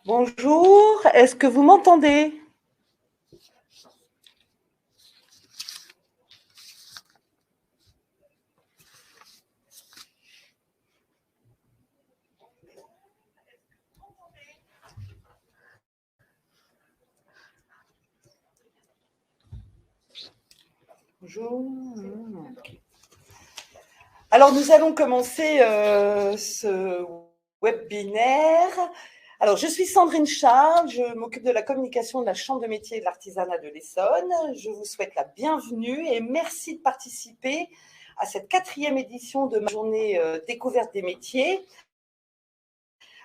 Bonjour, est-ce que vous m'entendez? Bonjour. Alors, nous allons commencer ce webinaire. Alors, je suis Sandrine Charles, je m'occupe de la communication de la Chambre de métiers et de l'artisanat de l'Essonne. Je vous souhaite la bienvenue et merci de participer à cette 4e édition de ma journée découverte des métiers,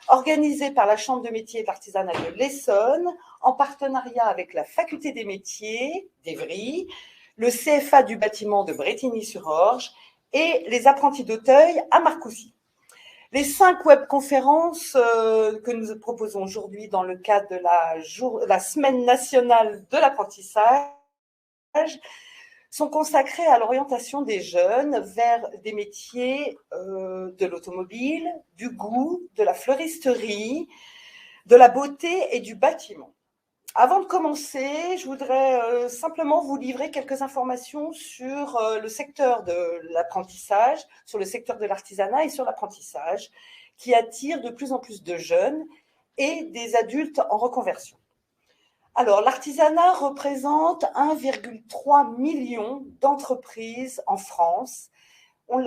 organisée par la Chambre de métiers et de l'artisanat de l'Essonne, en partenariat avec la Faculté des métiers d'Évry, le CFA du bâtiment de Brétigny-sur-Orge et les apprentis d'Auteuil à Marcoussis. Les 5 webconférences que nous proposons aujourd'hui dans le cadre de la Semaine nationale de l'apprentissage sont consacrées à l'orientation des jeunes vers des métiers de l'automobile, du goût, de la fleuristerie, de la beauté et du bâtiment. Avant de commencer, je voudrais simplement vous livrer quelques informations sur le secteur de l'apprentissage, sur le secteur de l'artisanat et sur l'apprentissage, qui attire de plus en plus de jeunes et des adultes en reconversion. Alors, l'artisanat représente 1,3 million d'entreprises en France. On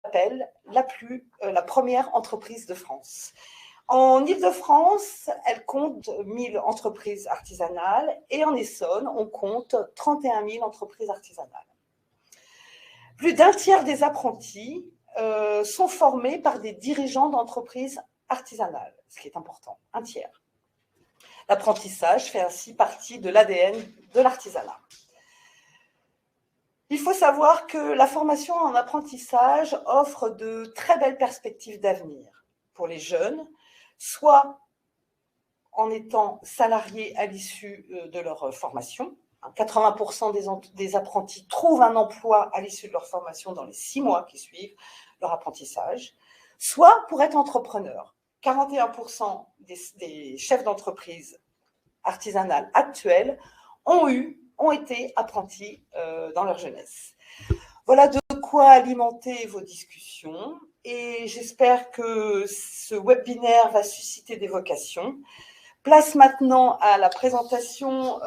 l'appelle la première entreprise de France. En Île-de-France, elle compte 1000 entreprises artisanales et en Essonne, on compte 31 000 entreprises artisanales. Plus d'un tiers des apprentis sont formés par des dirigeants d'entreprises artisanales, ce qui est important, un tiers. L'apprentissage fait ainsi partie de l'ADN de l'artisanat. Il faut savoir que la formation en apprentissage offre de très belles perspectives d'avenir pour les jeunes, soit en étant salariés à l'issue de leur formation. 80% des apprentis trouvent un emploi à l'issue de leur formation dans les 6 mois qui suivent leur apprentissage, soit pour être entrepreneur. 41% des chefs d'entreprise artisanales actuels ont été apprentis dans leur jeunesse. Voilà de quoi alimenter vos discussions et j'espère que ce webinaire va susciter des vocations. Place maintenant à la présentation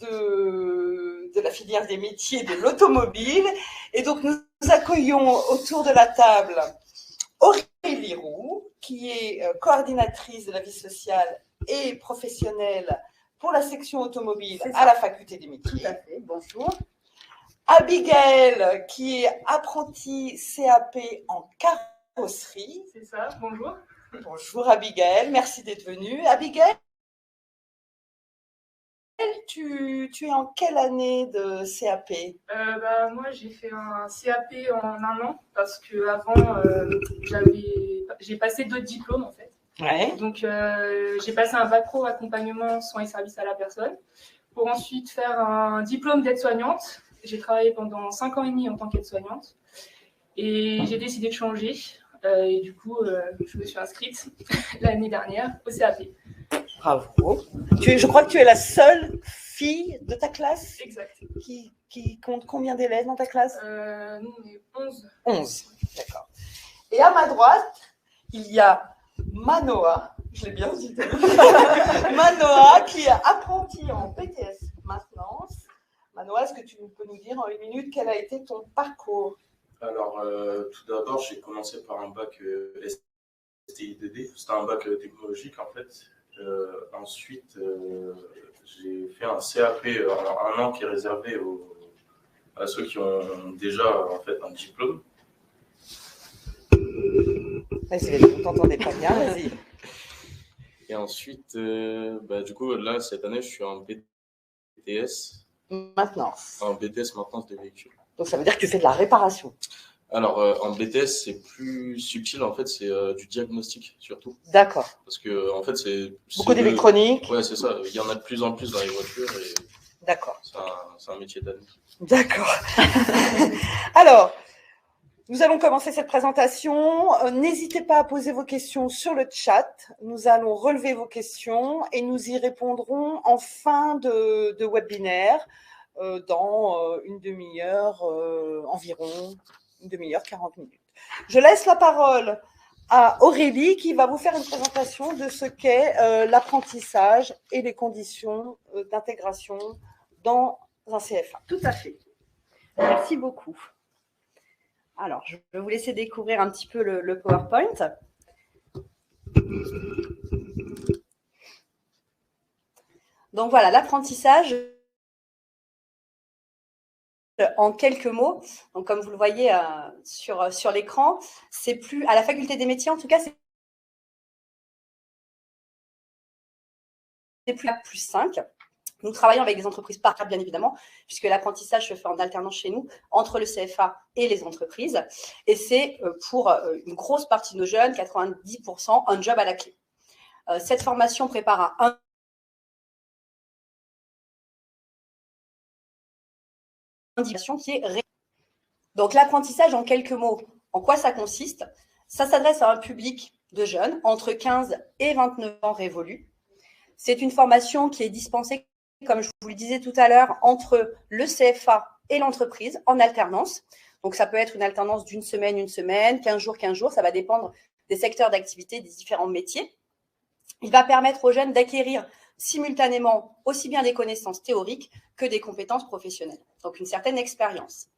de la filière des métiers de l'automobile. Et donc, nous accueillons autour de la table Aurélie Roux, qui est coordinatrice de la vie sociale et professionnelle pour la section automobile à la Faculté des métiers. Tout à fait, bonjour. Abigail, qui est apprentie CAP en carrosserie. C'est ça, bonjour. Bonjour Abigail, merci d'être venue. Abigail, tu es en quelle année de CAP? Moi, j'ai fait un CAP en 1 an parce qu'avant, j'ai passé 2 diplômes en fait. Ouais. Donc, j'ai passé un bac pro accompagnement soins et services à la personne pour ensuite faire un diplôme d'aide-soignante. J'ai travaillé pendant 5 ans et demi en tant qu'aide-soignante et j'ai décidé de changer. Et du coup, je me suis inscrite l'année dernière au CAP. Bravo. Je crois que tu es la seule fille de ta classe. Exact. Qui compte combien d'élèves dans ta classe? Nous, on est 11. 11, d'accord. Et à ma droite, il y a Manoa, je l'ai bien dit. Manoa, qui est apprentie en BTS maintenance. Manoa, est-ce que tu peux nous dire en 1 minute quel a été ton parcours? Alors, tout d'abord, j'ai commencé par un bac STI2D. C'était un bac technologique, en fait. Ensuite, j'ai fait un CAP en 1 an qui est réservé à ceux qui ont déjà, en fait, un diplôme. Vas-y, on t'entendait pas bien, vas-y. Et ensuite, du coup, là, cette année, je suis en BTS. Maintenance. En BTS, maintenance des véhicules. Donc, ça veut dire que tu fais de la réparation. Alors, en BTS, c'est plus subtil, en fait, c'est du diagnostic, surtout. D'accord. Parce que, en fait, c'est beaucoup d'électronique. Ouais, c'est ça. Il y en a de plus en plus dans les voitures. Et d'accord. C'est un métier d'avenir. D'accord. Alors, Nous allons commencer cette présentation. N'hésitez pas à poser vos questions sur le chat. Nous allons relever vos questions et nous y répondrons en fin de webinaire dans une demi-heure environ, une demi-heure, 40 minutes. Je laisse la parole à Aurélie qui va vous faire une présentation de ce qu'est l'apprentissage et les conditions d'intégration dans un CFA. Tout à fait. Merci beaucoup. Alors, je vais vous laisser découvrir un petit peu le PowerPoint. Donc voilà, l'apprentissage, en quelques mots, donc comme vous le voyez sur l'écran, c'est plus, à la faculté des métiers en tout cas, c'est plus +5. Nous travaillons avec des entreprises partenaires, bien évidemment, puisque l'apprentissage se fait en alternance chez nous entre le CFA et les entreprises. Et c'est pour une grosse partie de nos jeunes, 90%, un job à la clé. Cette formation prépare à qui est. Donc, l'apprentissage, en quelques mots, en quoi ça consiste? Ça s'adresse à un public de jeunes entre 15 et 29 ans révolus. C'est une formation qui est dispensée, comme je vous le disais tout à l'heure, entre le CFA et l'entreprise en alternance. Donc, ça peut être une alternance d'une semaine, 15 jours, ça va dépendre des secteurs d'activité, des différents métiers. Il va permettre aux jeunes d'acquérir simultanément aussi bien des connaissances théoriques que des compétences professionnelles, donc une certaine expérience.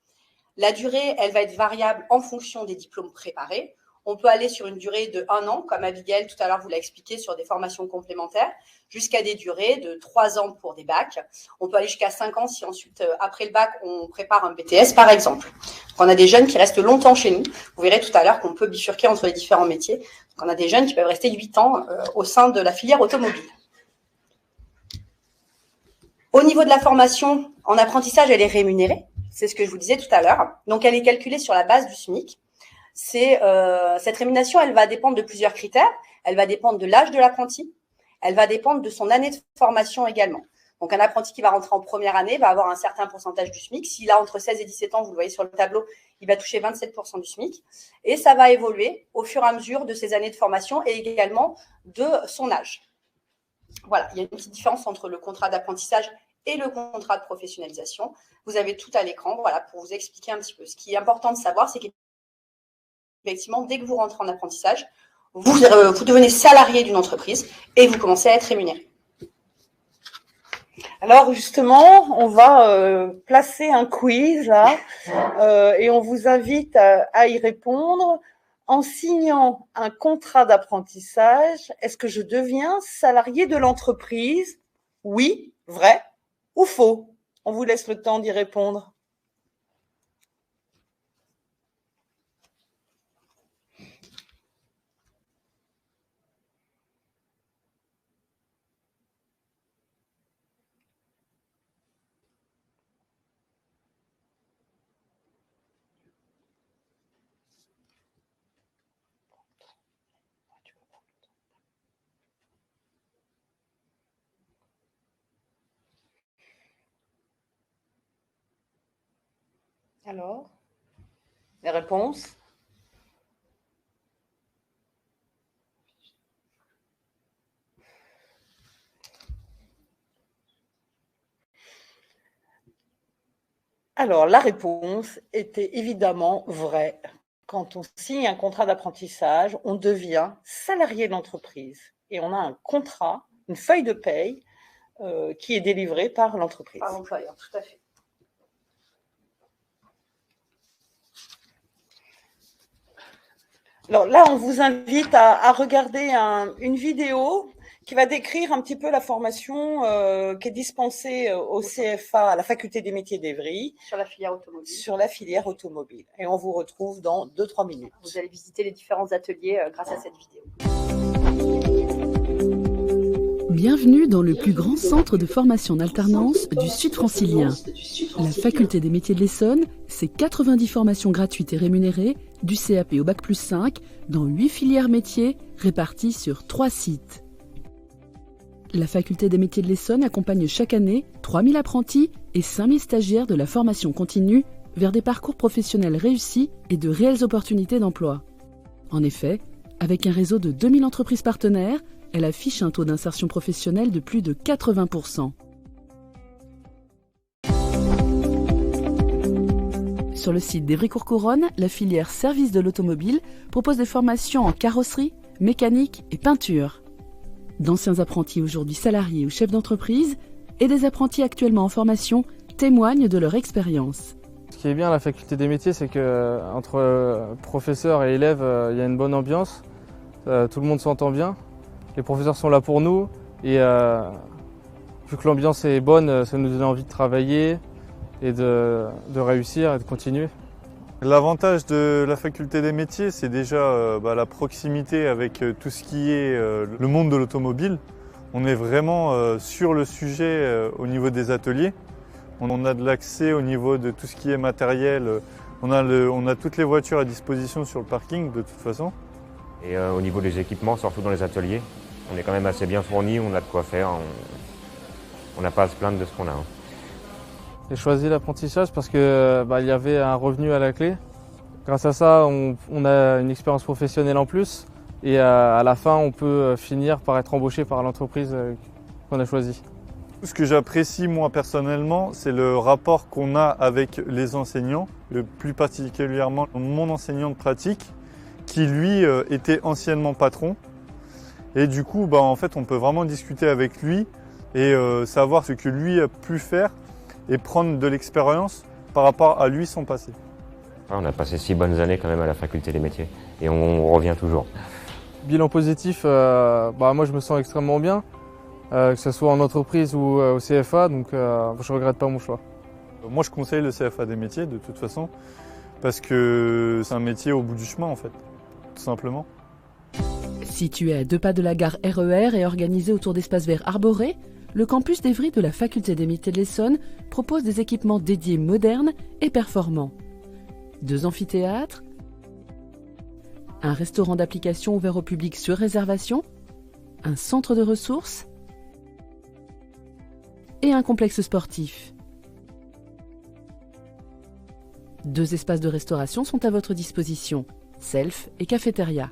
La durée, elle va être variable en fonction des diplômes préparés. On peut aller sur une durée de 1 an, comme Abigail tout à l'heure vous l'a expliqué, sur des formations complémentaires, jusqu'à des durées de 3 ans pour des bacs. On peut aller jusqu'à 5 ans si ensuite, après le bac, on prépare un BTS, par exemple. Donc, on a des jeunes qui restent longtemps chez nous. Vous verrez tout à l'heure qu'on peut bifurquer entre les différents métiers. Donc, on a des jeunes qui peuvent rester 8 ans au sein de la filière automobile. Au niveau de la formation, en apprentissage, elle est rémunérée. C'est ce que je vous disais tout à l'heure. Donc, elle est calculée sur la base du SMIC. Cette rémunération, elle va dépendre de plusieurs critères. Elle va dépendre de l'âge de l'apprenti. Elle va dépendre de son année de formation également. Donc, un apprenti qui va rentrer en première année va avoir un certain pourcentage du SMIC. S'il a entre 16 et 17 ans, vous le voyez sur le tableau, il va toucher 27% du SMIC. Et ça va évoluer au fur et à mesure de ses années de formation et également de son âge. Voilà, il y a une petite différence entre le contrat d'apprentissage et le contrat de professionnalisation. Vous avez tout à l'écran, voilà, pour vous expliquer un petit peu. Ce qui est important de savoir, c'est qu'effectivement, dès que vous rentrez en apprentissage, vous devenez salarié d'une entreprise et vous commencez à être rémunéré. Alors justement, on va placer un quiz là et on vous invite à y répondre. En signant un contrat d'apprentissage, est-ce que je deviens salarié de l'entreprise? Oui, vrai ou faux? On vous laisse le temps d'y répondre. Alors, les réponses? Alors, la réponse était évidemment vraie. Quand on signe un contrat d'apprentissage, on devient salarié de l'entreprise et on a un contrat, une feuille de paye qui est délivrée par l'entreprise. Par l'employeur, tout à fait. Alors là, on vous invite à regarder une vidéo qui va décrire un petit peu la formation qui est dispensée au CFA, à la faculté des métiers d'Evry. Sur la filière automobile. Sur la filière automobile. Et on vous retrouve dans 2-3 minutes. Vous allez visiter les différents ateliers grâce à cette vidéo. Bienvenue dans le plus grand centre de formation en alternance du Sud francilien. La faculté des métiers de l'Essonne, c'est 90 formations gratuites et rémunérées, du CAP au Bac plus 5, dans 8 filières métiers réparties sur 3 sites. La faculté des métiers de l'Essonne accompagne chaque année 3000 apprentis et 5000 stagiaires de la formation continue vers des parcours professionnels réussis et de réelles opportunités d'emploi. En effet, avec un réseau de 2000 entreprises partenaires, elle affiche un taux d'insertion professionnelle de plus de 80%. Sur le site d'Evry-Courcouronnes, la filière service de l'automobile propose des formations en carrosserie, mécanique et peinture. D'anciens apprentis aujourd'hui salariés ou chefs d'entreprise et des apprentis actuellement en formation témoignent de leur expérience. Ce qui est bien à la faculté des métiers, c'est qu'entre professeurs et élèves, il y a une bonne ambiance. Tout le monde s'entend bien. Les professeurs sont là pour nous et vu que l'ambiance est bonne, ça nous donne envie de travailler et de réussir et de continuer. L'avantage de la faculté des métiers, c'est déjà la proximité avec tout ce qui est le monde de l'automobile. On est vraiment sur le sujet au niveau des ateliers. On a de l'accès au niveau de tout ce qui est matériel. On a toutes les voitures à disposition sur le parking de toute façon. Et au niveau des équipements, surtout dans les ateliers, on est quand même assez bien fournis, on a de quoi faire. On n'a pas à se plaindre de ce qu'on a. J'ai choisi l'apprentissage parce que il y avait un revenu à la clé. Grâce à ça, on a une expérience professionnelle en plus et à la fin, on peut finir par être embauché par l'entreprise qu'on a choisie. Ce que j'apprécie moi personnellement, c'est le rapport qu'on a avec les enseignants, plus particulièrement mon enseignant de pratique, qui lui était anciennement patron. Et du coup, en fait, on peut vraiment discuter avec lui et savoir ce que lui a pu faire et prendre de l'expérience par rapport à lui son passé. On a passé 6 bonnes années quand même à la faculté des métiers et on revient toujours. Bilan positif, moi je me sens extrêmement bien, que ce soit en entreprise ou au CFA, donc je ne regrette pas mon choix. Moi je conseille le CFA des métiers de toute façon, parce que c'est un métier au bout du chemin en fait, tout simplement. Situé à 2 pas de la gare RER et organisé autour d'espaces verts arborés, le campus d'Evry de la faculté des métiers de l'Essonne propose des équipements dédiés modernes et performants. 2 amphithéâtres, un restaurant d'application ouvert au public sur réservation, un centre de ressources et un complexe sportif. 2 espaces de restauration sont à votre disposition, self et cafétéria.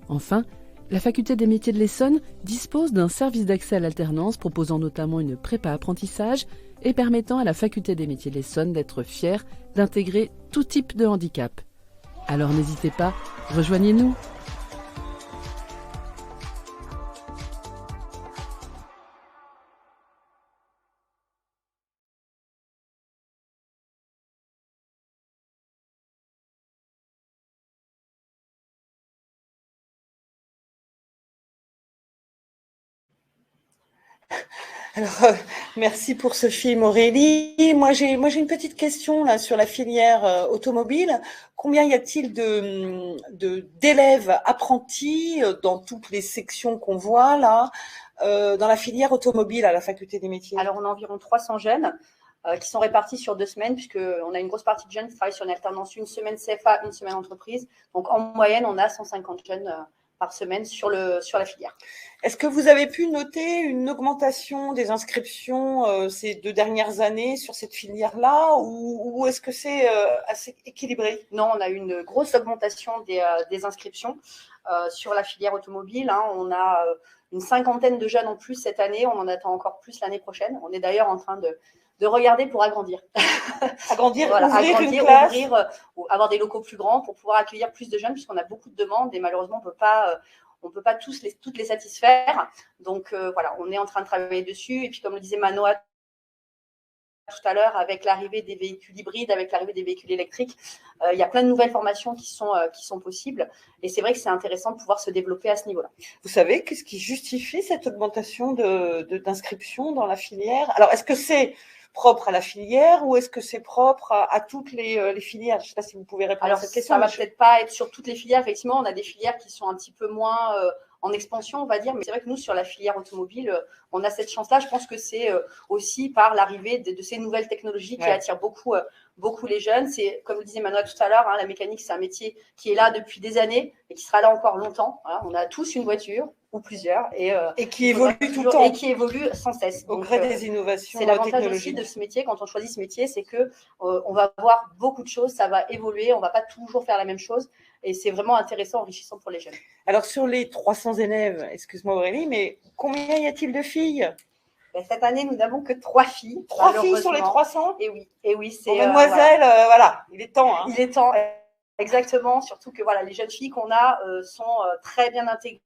Enfin, la faculté des métiers de l'Essonne dispose d'un service d'accès à l'alternance proposant notamment une prépa apprentissage et permettant à la faculté des métiers de l'Essonne d'être fière d'intégrer tout type de handicap. Alors n'hésitez pas, rejoignez-nous. Alors, merci pour ce film, Aurélie. Moi, j'ai une petite question là sur la filière automobile. Combien y a-t-il d'élèves apprentis dans toutes les sections qu'on voit là dans la filière automobile à la faculté des métiers? Alors, on a environ 300 jeunes qui sont répartis sur 2 semaines, puisqu'on a une grosse partie de jeunes qui travaillent sur une alternance, une semaine CFA, une semaine entreprise. Donc, en moyenne, on a 150 jeunes par semaine sur la filière. Est-ce que vous avez pu noter une augmentation des inscriptions ces 2 dernières années sur cette filière-là, ou est-ce que c'est assez équilibré? Non, on a eu une grosse augmentation des inscriptions sur la filière automobile. On a une 50aine de jeunes en plus cette année. On en attend encore plus l'année prochaine. On est d'ailleurs en train de regarder pour agrandir. Agrandir, voilà, ouvrir agrandir, une classe. Avoir des locaux plus grands pour pouvoir accueillir plus de jeunes, puisqu'on a beaucoup de demandes et malheureusement, on peut pas toutes les satisfaire. Donc voilà, on est en train de travailler dessus. Et puis comme le disait Manoa tout à l'heure, avec l'arrivée des véhicules hybrides, avec l'arrivée des véhicules électriques, il y a plein de nouvelles formations qui sont possibles. Et c'est vrai que c'est intéressant de pouvoir se développer à ce niveau-là. Vous savez, qu'est-ce qui justifie cette augmentation d'inscription dans la filière? Alors, est-ce que c'est propre à la filière ou est-ce que c'est propre à toutes les filières? Je ne sais pas si vous pouvez répondre à cette question. Ça ne va peut-être pas être sur toutes les filières. Effectivement, on a des filières qui sont un petit peu moins en expansion, on va dire. Mais c'est vrai que nous, sur la filière automobile, on a cette chance-là. Je pense que c'est aussi par l'arrivée de ces nouvelles technologies qui attirent beaucoup beaucoup les jeunes. C'est, comme le disait Manuel tout à l'heure, hein, la mécanique, c'est un métier qui est là depuis des années et qui sera là encore longtemps. Voilà, on a tous une voiture ou plusieurs Et qui évolue tout le temps. Et qui évolue sans cesse. Au gré des innovations c'est l'avantage aussi technologiques. de ce métier. Quand on choisit ce métier, c'est que on va voir beaucoup de choses, ça va évoluer, on va pas toujours faire la même chose. Et c'est vraiment intéressant, enrichissant pour les jeunes. Alors, sur les 300 élèves, excuse-moi Aurélie, mais combien y a-t-il de filles? Ben, cette année, nous n'avons que 3 filles. 3 filles sur les 300? Et oui, c'est. Bon, mademoiselle, voilà, il est temps. Hein. Il est temps, exactement. Surtout que voilà, les jeunes filles qu'on a sont très bien intégrées.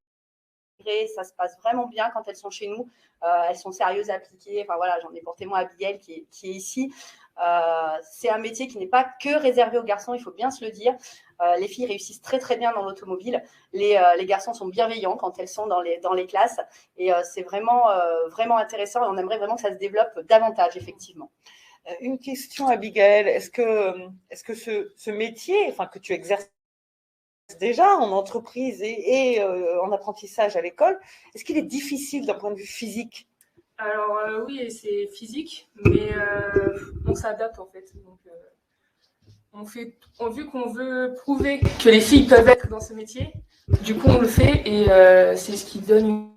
Ça se passe vraiment bien quand elles sont chez nous. Elles sont sérieuses, appliquées. Enfin voilà, j'en ai pour témoin Abigail qui est ici. C'est un métier qui n'est pas que réservé aux garçons, il faut bien se le dire. Les filles réussissent très très bien dans l'automobile. Les garçons sont bienveillants quand elles sont dans les classes. Et c'est vraiment, vraiment intéressant. Et on aimerait vraiment que ça se développe davantage, effectivement. Une question, Abigail. Est-ce que ce métier, enfin que tu exerces déjà en entreprise et en apprentissage à l'école, est-ce qu'il est difficile d'un point de vue physique? Alors oui, c'est physique, mais on s'adapte en fait. Donc, vu qu'on veut prouver que les filles peuvent être dans ce métier, du coup on le fait et c'est ce qui donne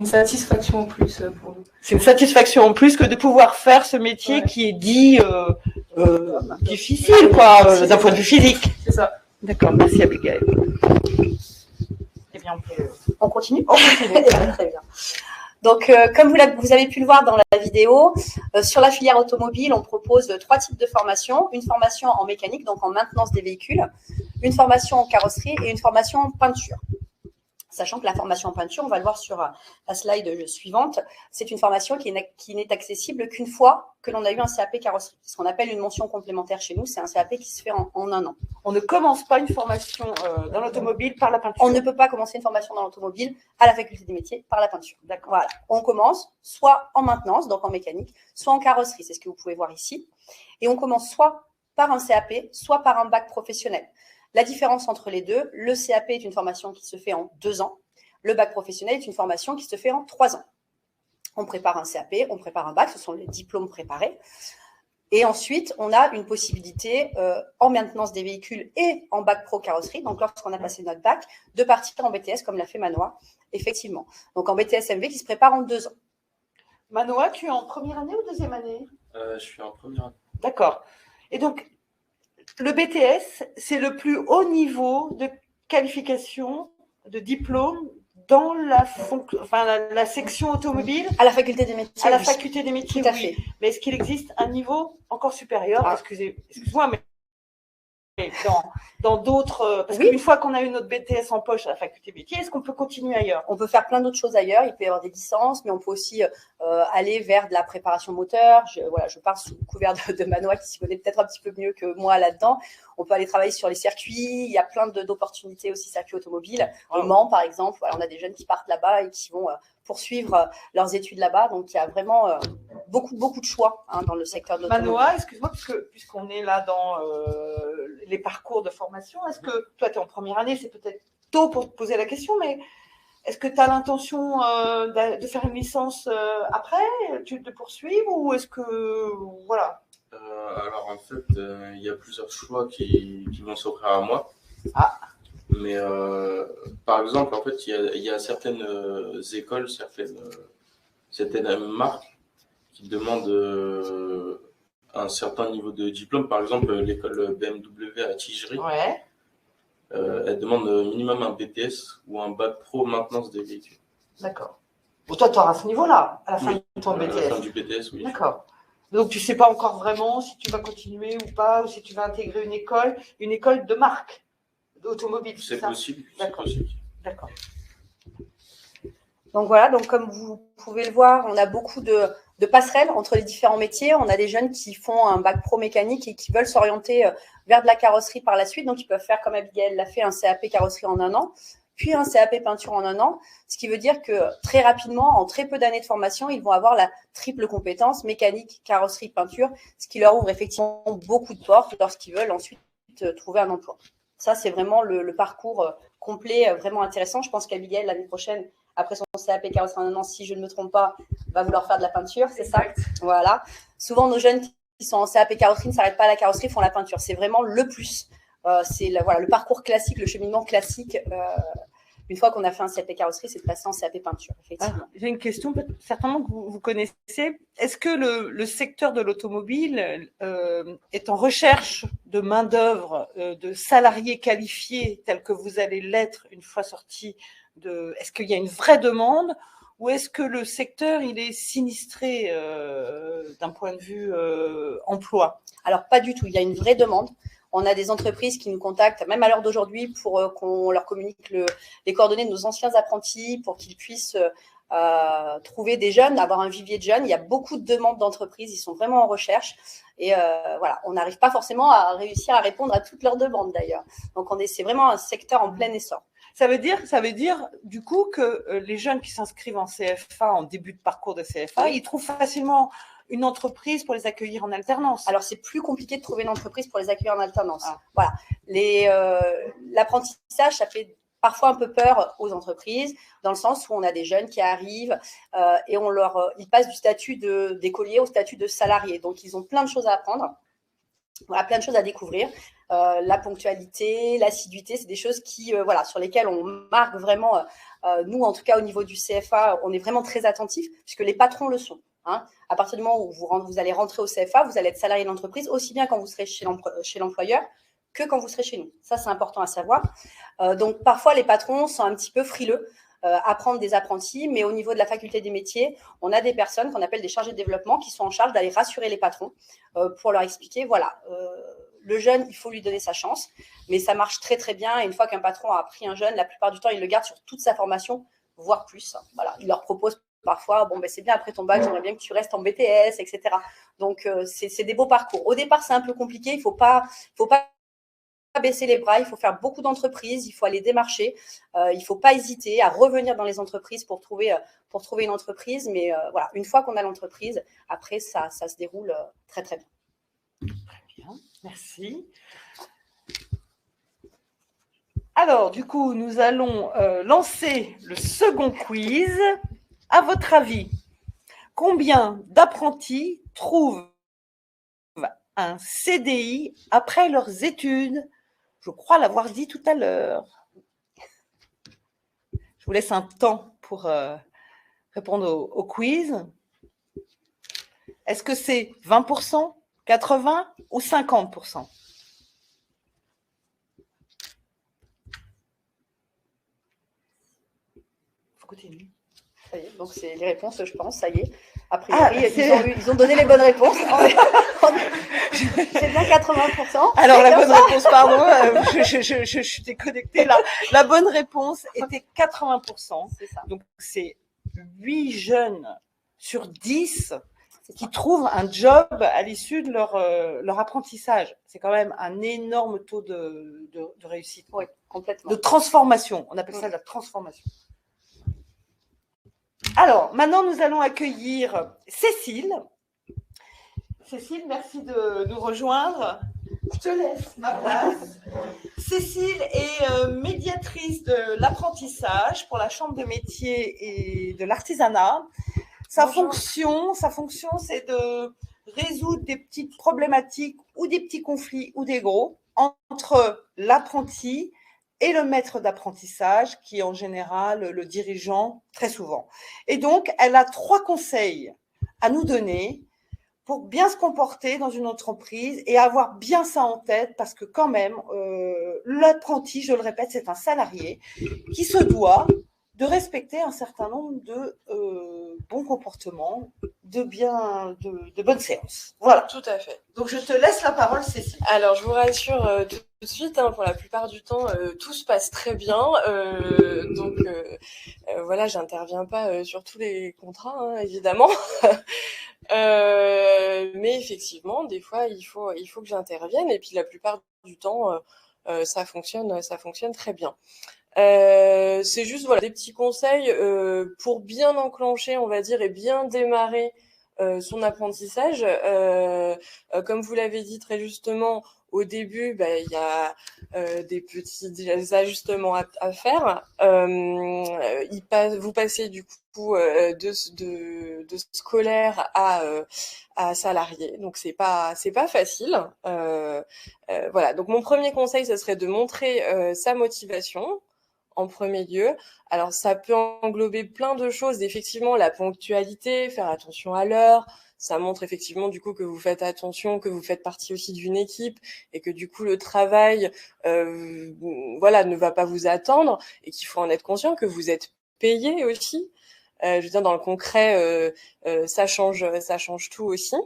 une satisfaction en plus pour nous. C'est une satisfaction en plus que de pouvoir faire ce métier qui est dit difficile, quoi, d'un point de vue physique. C'est ça. D'accord, merci Abigail. Eh bien, on continue. On continue. Très bien. Donc, comme vous avez pu le voir dans la vidéo, sur la filière automobile, on propose 3 types de formations. Une formation en mécanique, donc en maintenance des véhicules, une formation en carrosserie et une formation en peinture. Sachant que la formation en peinture, on va le voir sur la slide suivante, c'est une formation qui n'est accessible qu'une fois que l'on a eu un CAP carrosserie. Ce qu'on appelle une mention complémentaire chez nous, c'est un CAP qui se fait en 1 an. On ne commence pas une formation dans l'automobile par la peinture. On ne peut pas commencer une formation dans l'automobile à la faculté des métiers par la peinture. D'accord. Voilà. On commence soit en maintenance, donc en mécanique, soit en carrosserie, c'est ce que vous pouvez voir ici. Et on commence soit par un CAP, soit par un bac professionnel. La différence entre les deux, le CAP est une formation qui se fait en 2 ans. Le bac professionnel est une formation qui se fait en 3 ans. On prépare un CAP, on prépare un bac, ce sont les diplômes préparés. Et ensuite, on a une possibilité en maintenance des véhicules et en bac pro carrosserie, donc lorsqu'on a passé notre bac, de partir en BTS comme l'a fait Manoa, effectivement. Donc en BTS MV qui se prépare en 2 ans. Manoa, tu es en première année ou deuxième année? Je suis en première année. D'accord. Et donc, le BTS, c'est le plus haut niveau de qualification, de diplôme dans la section automobile. À la faculté des métiers. À la faculté des métiers, tout à fait. Mais est-ce qu'il existe un niveau encore supérieur? Excuse-moi, mais dans d'autres. Parce qu'une fois qu'on a eu notre BTS en poche à la faculté des métiers, est-ce qu'on peut continuer ailleurs? On peut faire plein d'autres choses ailleurs. Il peut y avoir des licences, mais on peut aussi aller vers de la préparation moteur. Je parle sous le couvert de Manoa qui s'y connaît peut-être un petit peu mieux que moi là-dedans. On peut aller travailler sur les circuits. Il y a plein d'opportunités aussi, circuits automobiles. Au Mans, par exemple, on a des jeunes qui partent là-bas et qui vont poursuivre leurs études là-bas. Donc, il y a vraiment beaucoup de choix dans le secteur de l'automobile. Manoa, excuse-moi, puisqu'on est là dans les parcours de formation, est-ce que toi, tu es en première année, c'est peut-être tôt pour te poser la question, mais est-ce que tu as l'intention de faire une licence après, de poursuivre, ou est-ce que, voilà? Alors en fait, il y a plusieurs choix qui vont s'offrir à moi. Ah. Mais par exemple, en fait, il y a certaines écoles, certaines marques qui demandent un certain niveau de diplôme. Par exemple, l'école BMW à Tigerie, elle demande minimum un BTS ou un bac pro maintenance des véhicules. D'accord. Bon, toi, tu auras ce niveau-là à la fin de ton BTS. À la fin du BTS, oui. D'accord. Donc, tu ne sais pas encore vraiment si tu vas continuer ou pas, ou si tu vas intégrer une école de marque d'automobile. C'est possible. D'accord. D'accord. Donc voilà, donc comme vous pouvez le voir, on a beaucoup de passerelles entre les différents métiers. On a des jeunes qui font un bac pro mécanique et qui veulent s'orienter vers de la carrosserie par la suite. Donc, ils peuvent faire, comme Abigail l'a fait, un CAP carrosserie en 1 an, puis un CAP peinture en 1 an. Ce qui veut dire que très rapidement, en très peu d'années de formation, ils vont avoir la triple compétence mécanique, carrosserie, peinture, ce qui leur ouvre effectivement beaucoup de portes lorsqu'ils veulent ensuite trouver un emploi. Ça, c'est vraiment le parcours complet, vraiment intéressant. Je pense qu'Abigail, l'année prochaine, après son CAP carrosserie en 1 an, si je ne me trompe pas, va vouloir faire de la peinture, c'est ça? Voilà. Souvent, nos jeunes qui sont en CAP carrosserie ne s'arrêtent pas à la carrosserie, font la peinture. C'est vraiment le plus. C'est voilà, le parcours classique, le cheminement classique. Une fois qu'on a fait un CAP carrosserie, c'est de passer en CAP peinture, effectivement. J'ai une question, certainement que vous connaissez. Est-ce que le secteur de l'automobile est en recherche de main-d'œuvre, de salariés qualifiés tels que vous allez l'être une fois sortis de. Est-ce qu'il y a une vraie demande ou est-ce que le secteur il est sinistré d'un point de vue emploi? Alors, pas du tout. Il y a une vraie demande. On a des entreprises qui nous contactent, même à l'heure d'aujourd'hui, pour qu'on leur communique les coordonnées de nos anciens apprentis pour qu'ils puissent trouver des jeunes, avoir un vivier de jeunes. Il y a beaucoup de demandes d'entreprises, ils sont vraiment en recherche. Et voilà, on n'arrive pas forcément à réussir à répondre à toutes leurs demandes d'ailleurs. Donc, c'est vraiment un secteur en plein essor. Ça veut dire du coup que les jeunes qui s'inscrivent en CFA, en début de parcours de CFA, oui, ils trouvent facilement une entreprise pour les accueillir en alternance. Alors, c'est plus compliqué de trouver une entreprise pour les accueillir en alternance. Voilà. L'apprentissage, ça fait parfois un peu peur aux entreprises, dans le sens où on a des jeunes qui arrivent et ils passent du statut d'écolier au statut de salarié. Donc, ils ont plein de choses à apprendre, voilà, plein de choses à découvrir. La ponctualité, l'assiduité, c'est des choses sur lesquelles on marque vraiment. Nous, en tout cas, au niveau du CFA, on est vraiment très attentifs, puisque les patrons le sont. À partir du moment où vous allez rentrer au CFA, vous allez être salarié de l'entreprise, aussi bien quand vous serez chez l'employeur que quand vous serez chez nous. Ça, c'est important à savoir. Donc, parfois, les patrons sont un petit peu frileux à prendre des apprentis, mais au niveau de la faculté des métiers, on a des personnes qu'on appelle des chargés de développement qui sont en charge d'aller rassurer les patrons pour leur expliquer, voilà, le jeune, il faut lui donner sa chance, mais ça marche très, très bien. Et une fois qu'un patron a pris un jeune, la plupart du temps, il le garde sur toute sa formation, voire plus. Voilà, il leur propose parfois, c'est bien après ton bac, j'aimerais bien que tu restes en BTS, etc. Donc, c'est des beaux parcours. Au départ, c'est un peu compliqué. Il faut pas baisser les bras. Il faut faire beaucoup d'entreprises. Il faut aller démarcher. Il ne faut pas hésiter à revenir dans les entreprises pour trouver une entreprise. Mais voilà, une fois qu'on a l'entreprise, après, ça se déroule très, très bien. Très bien, merci. Alors, du coup, nous allons lancer le second quiz. À votre avis, combien d'apprentis trouvent un CDI après leurs études? Je crois l'avoir dit tout à l'heure. Je vous laisse un temps pour répondre au quiz. Est-ce que c'est 20%, 80% ou 50%? Il faut continuer. Ça y est, donc c'est les réponses, je pense, ça y est. A priori, ils ont donné les bonnes réponses. C'est bien 80%. Alors, la bonne réponse, pardon, je suis déconnectée là. La bonne réponse était 80%. C'est ça. Donc, c'est 8 jeunes sur 10 qui trouvent un job à l'issue de leur apprentissage. C'est quand même un énorme taux de réussite. Oui, complètement. De transformation. On appelle ça de la transformation. Alors, maintenant, nous allons accueillir Cécile. Cécile, merci de nous rejoindre. Je te laisse ma place. Cécile est médiatrice de l'apprentissage pour la Chambre de métiers et de l'artisanat. Sa fonction, c'est de résoudre des petites problématiques ou des petits conflits ou des gros entre l'apprenti et le maître d'apprentissage, qui est en général le dirigeant très souvent. Et donc, elle a 3 conseils à nous donner pour bien se comporter dans une entreprise et avoir bien ça en tête, parce que quand même, l'apprenti, je le répète, c'est un salarié qui se doit de respecter un certain nombre de bons comportements, de bonnes séances. Voilà. Tout à fait. Donc, je te laisse la parole, Cécile. Alors, je vous rassure tout de suite, pour la plupart du temps, tout se passe très bien. Donc, voilà, j'interviens pas sur tous les contrats, évidemment. Mais effectivement, des fois, il faut que j'intervienne. Et puis, la plupart du temps, ça fonctionne très bien. C'est juste des petits conseils pour bien enclencher, on va dire, et bien démarrer son apprentissage. Comme vous l'avez dit très justement, au début, il y a des petits ajustements à faire. Vous passez du coup de scolaire à salarié, donc c'est pas facile. Voilà. Donc mon premier conseil, ce serait de montrer sa motivation en premier lieu. Alors ça peut englober plein de choses. Effectivement, la ponctualité, faire attention à l'heure. Ça montre effectivement du coup que vous faites attention, que vous faites partie aussi d'une équipe et que du coup le travail, voilà, ne va pas vous attendre et qu'il faut en être conscient que vous êtes payé aussi. Je veux dire, dans le concret, ça change tout aussi.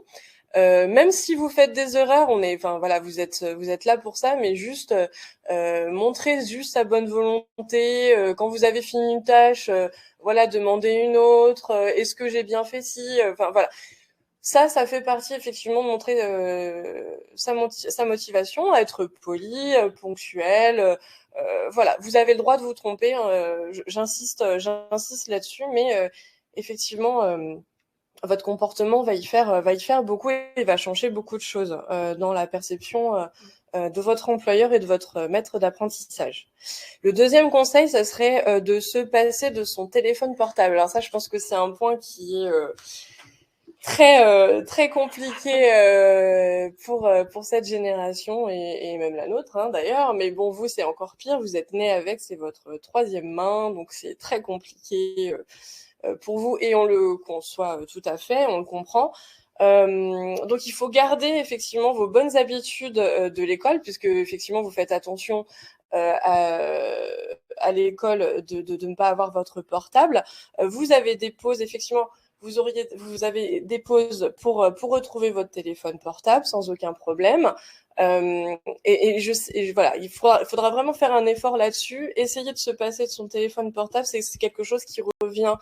Même si vous faites des erreurs, voilà, vous êtes là pour ça, mais juste montrez juste sa bonne volonté. Quand vous avez fini une tâche, voilà, demandez une autre. Est-ce que j'ai bien fait ci? Enfin voilà. Ça fait partie effectivement de montrer sa motivation, à être poli, ponctuel. Voilà, vous avez le droit de vous tromper. J'insiste là-dessus, mais effectivement, votre comportement va y faire beaucoup et va changer beaucoup de choses dans la perception de votre employeur et de votre maître d'apprentissage. Le deuxième conseil, ça serait de se passer de son téléphone portable. Alors ça, je pense que c'est un point qui est très compliqué pour cette génération et même la nôtre d'ailleurs, mais bon, vous c'est encore pire, vous êtes né avec, c'est votre troisième main, donc c'est très compliqué pour vous et on le conçoit tout à fait, on le comprend. Donc il faut garder effectivement vos bonnes habitudes de l'école, puisque effectivement vous faites attention à l'école de ne pas avoir votre portable. Vous avez des pauses effectivement. Vous avez des pauses pour retrouver votre téléphone portable sans aucun problème. Voilà, il faudra vraiment faire un effort là-dessus. Essayer de se passer de son téléphone portable, c'est quelque chose qui revient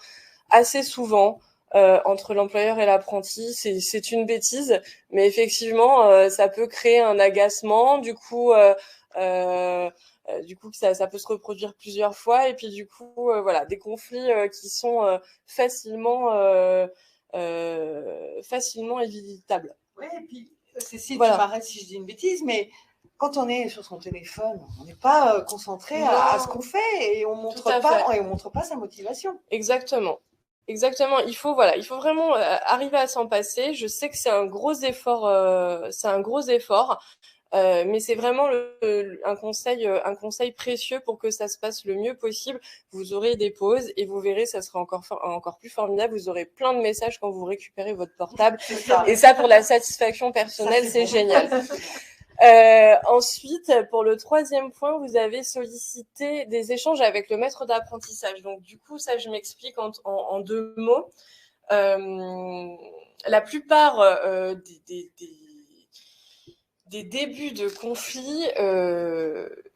assez souvent entre l'employeur et l'apprenti. C'est une bêtise, mais effectivement, ça peut créer un agacement. Du coup, ça peut se reproduire plusieurs fois et puis du coup voilà, des conflits qui sont facilement évitables. Oui, et puis Cécile, Voilà. tu m'arrêtes si je dis une bêtise, mais quand on est sur son téléphone, on n'est pas concentré à ce qu'on fait et on montre pas sa motivation. Exactement. Il faut vraiment arriver à s'en passer. Je sais que c'est un gros effort, mais c'est vraiment un conseil précieux pour que ça se passe le mieux possible. Vous aurez des pauses et vous verrez, ça sera encore plus formidable. Vous aurez plein de messages quand vous récupérez votre portable. Et ça, pour la satisfaction personnelle, c'est génial. Ensuite, pour le troisième point, vous avez sollicité des échanges avec le maître d'apprentissage. Donc, du coup, ça, je m'explique en deux mots. La plupart des débuts de conflits,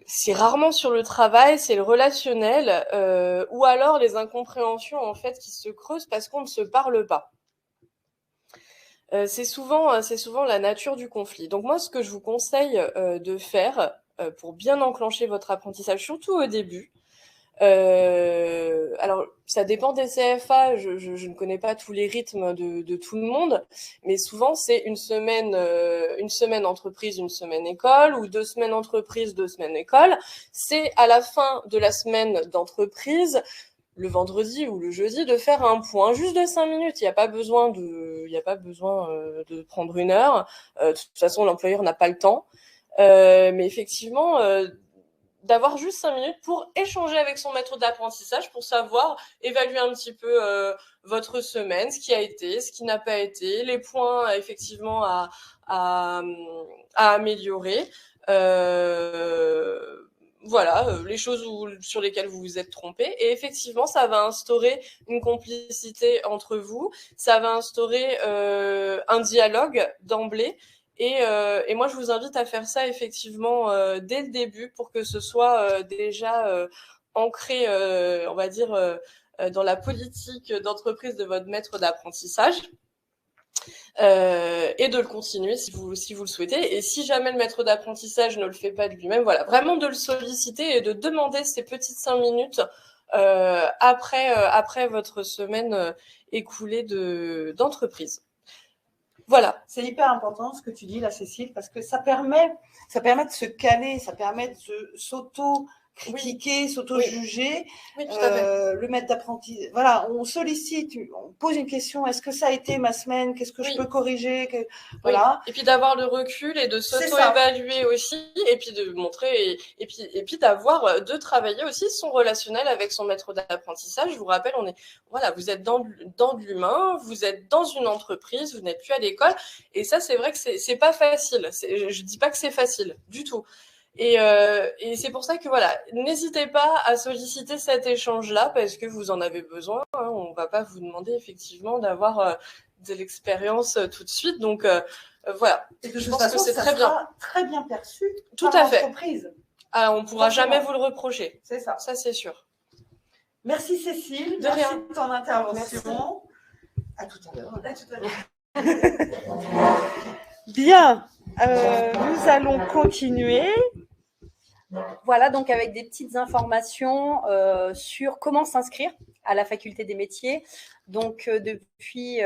c'est rarement sur le travail, c'est le relationnel, ou alors les incompréhensions en fait qui se creusent parce qu'on ne se parle pas. C'est souvent la nature du conflit. Donc moi, ce que je vous conseille de faire pour bien enclencher votre apprentissage, surtout au début, alors ça dépend des CFA, je ne connais pas tous les rythmes de tout le monde, mais souvent c'est une semaine entreprise, une semaine école, ou 2 semaines entreprise, 2 semaines école. C'est à la fin de la semaine d'entreprise, le vendredi ou le jeudi, de faire un point juste de 5 minutes. Il n'y a pas besoin de prendre 1 heure. De toute façon, l'employeur n'a pas le temps. Mais effectivement, d'avoir juste 5 minutes pour échanger avec son maître d'apprentissage, pour savoir, évaluer un petit peu votre semaine, ce qui a été, ce qui n'a pas été, les points effectivement à améliorer. Voilà, les choses sur lesquelles vous vous êtes trompé. Et effectivement, ça va instaurer une complicité entre vous, ça va instaurer un dialogue d'emblée. Et moi, je vous invite à faire ça effectivement dès le début pour que ce soit déjà ancré, on va dire, dans la politique d'entreprise de votre maître d'apprentissage. Et de le continuer si vous le souhaitez. Et si jamais le maître d'apprentissage ne le fait pas de lui-même, voilà, vraiment de le solliciter et de demander ces petites 5 minutes après votre semaine écoulée d'entreprise. Voilà. C'est hyper important ce que tu dis là, Cécile, parce que ça permet de se caler, ça permet de s'auto-critiquer, s'auto-juger. Oui, tout à fait. Le maître d'apprentissage, voilà, on sollicite, on pose une question, est-ce que ça a été ma semaine, qu'est-ce que je peux corriger, voilà. Oui. Et puis d'avoir le recul et de s'auto-évaluer aussi, et puis de montrer, et puis de travailler aussi son relationnel avec son maître d'apprentissage. Je vous rappelle, vous êtes dans de l'humain, vous êtes dans une entreprise, vous n'êtes plus à l'école, et ça, c'est vrai que c'est pas facile. Je dis pas que c'est facile du tout. Et c'est pour ça que voilà, n'hésitez pas à solliciter cet échange-là parce que vous en avez besoin. Hein. On va pas vous demander effectivement d'avoir de l'expérience tout de suite. Donc voilà. Et de je toute pense façon, que c'est très bien perçu tout par à fait. l'entreprise. Ah, on pourra jamais vous le reprocher. C'est ça. Ça, c'est sûr. Merci Cécile. De rien. Merci de ton intervention. Merci. À tout à l'heure. À tout à l'heure. Bien. Nous allons continuer. Voilà, donc avec des petites informations sur comment s'inscrire à la faculté des métiers. Donc, depuis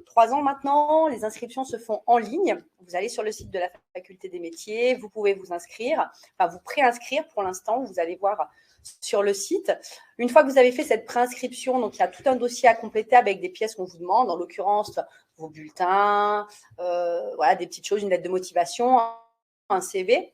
3 ans maintenant, les inscriptions se font en ligne. Vous allez sur le site de la faculté des métiers, vous pouvez vous inscrire, enfin vous préinscrire pour l'instant, vous allez voir sur le site. Une fois que vous avez fait cette préinscription, donc il y a tout un dossier à compléter avec des pièces qu'on vous demande, en l'occurrence vos bulletins, voilà, des petites choses, une lettre de motivation, un CV.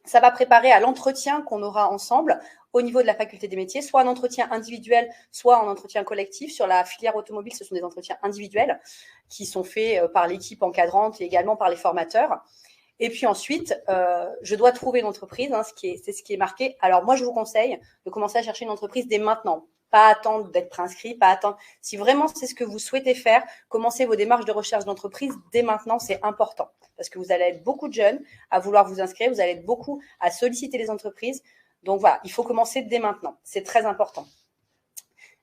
Ça va préparer à l'entretien qu'on aura ensemble au niveau de la faculté des métiers, soit un entretien individuel, soit un entretien collectif. Sur la filière automobile, ce sont des entretiens individuels qui sont faits par l'équipe encadrante et également par les formateurs. Et puis ensuite, je dois trouver l'entreprise, hein, c'est ce qui est marqué. Alors moi, je vous conseille de commencer à chercher une entreprise dès maintenant. Pas attendre d'être préinscrit, pas attendre. Si vraiment c'est ce que vous souhaitez faire, commencez vos démarches de recherche d'entreprise dès maintenant, c'est important. Parce que vous allez être beaucoup de jeunes à vouloir vous inscrire, vous allez être beaucoup à solliciter les entreprises. Donc voilà, il faut commencer dès maintenant. C'est très important.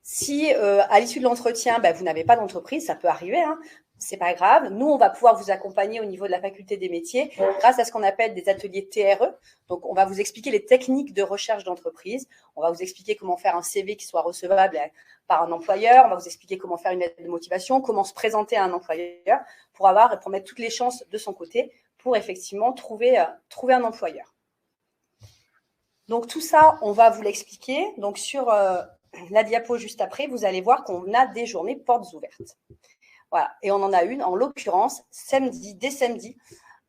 Si à l'issue de l'entretien, vous n'avez pas d'entreprise, ça peut arriver, hein, c'est pas grave. Nous, on va pouvoir vous accompagner au niveau de la faculté des métiers grâce à ce qu'on appelle des ateliers TRE. Donc, on va vous expliquer les techniques de recherche d'entreprise. On va vous expliquer comment faire un CV qui soit recevable par un employeur. On va vous expliquer comment faire une lettre de motivation, comment se présenter à un employeur pour mettre toutes les chances de son côté pour effectivement trouver un employeur. Donc, tout ça, on va vous l'expliquer. Donc, sur la diapo juste après, vous allez voir qu'on a des journées portes ouvertes. Voilà. Et on en a une, en l'occurrence, dès samedi,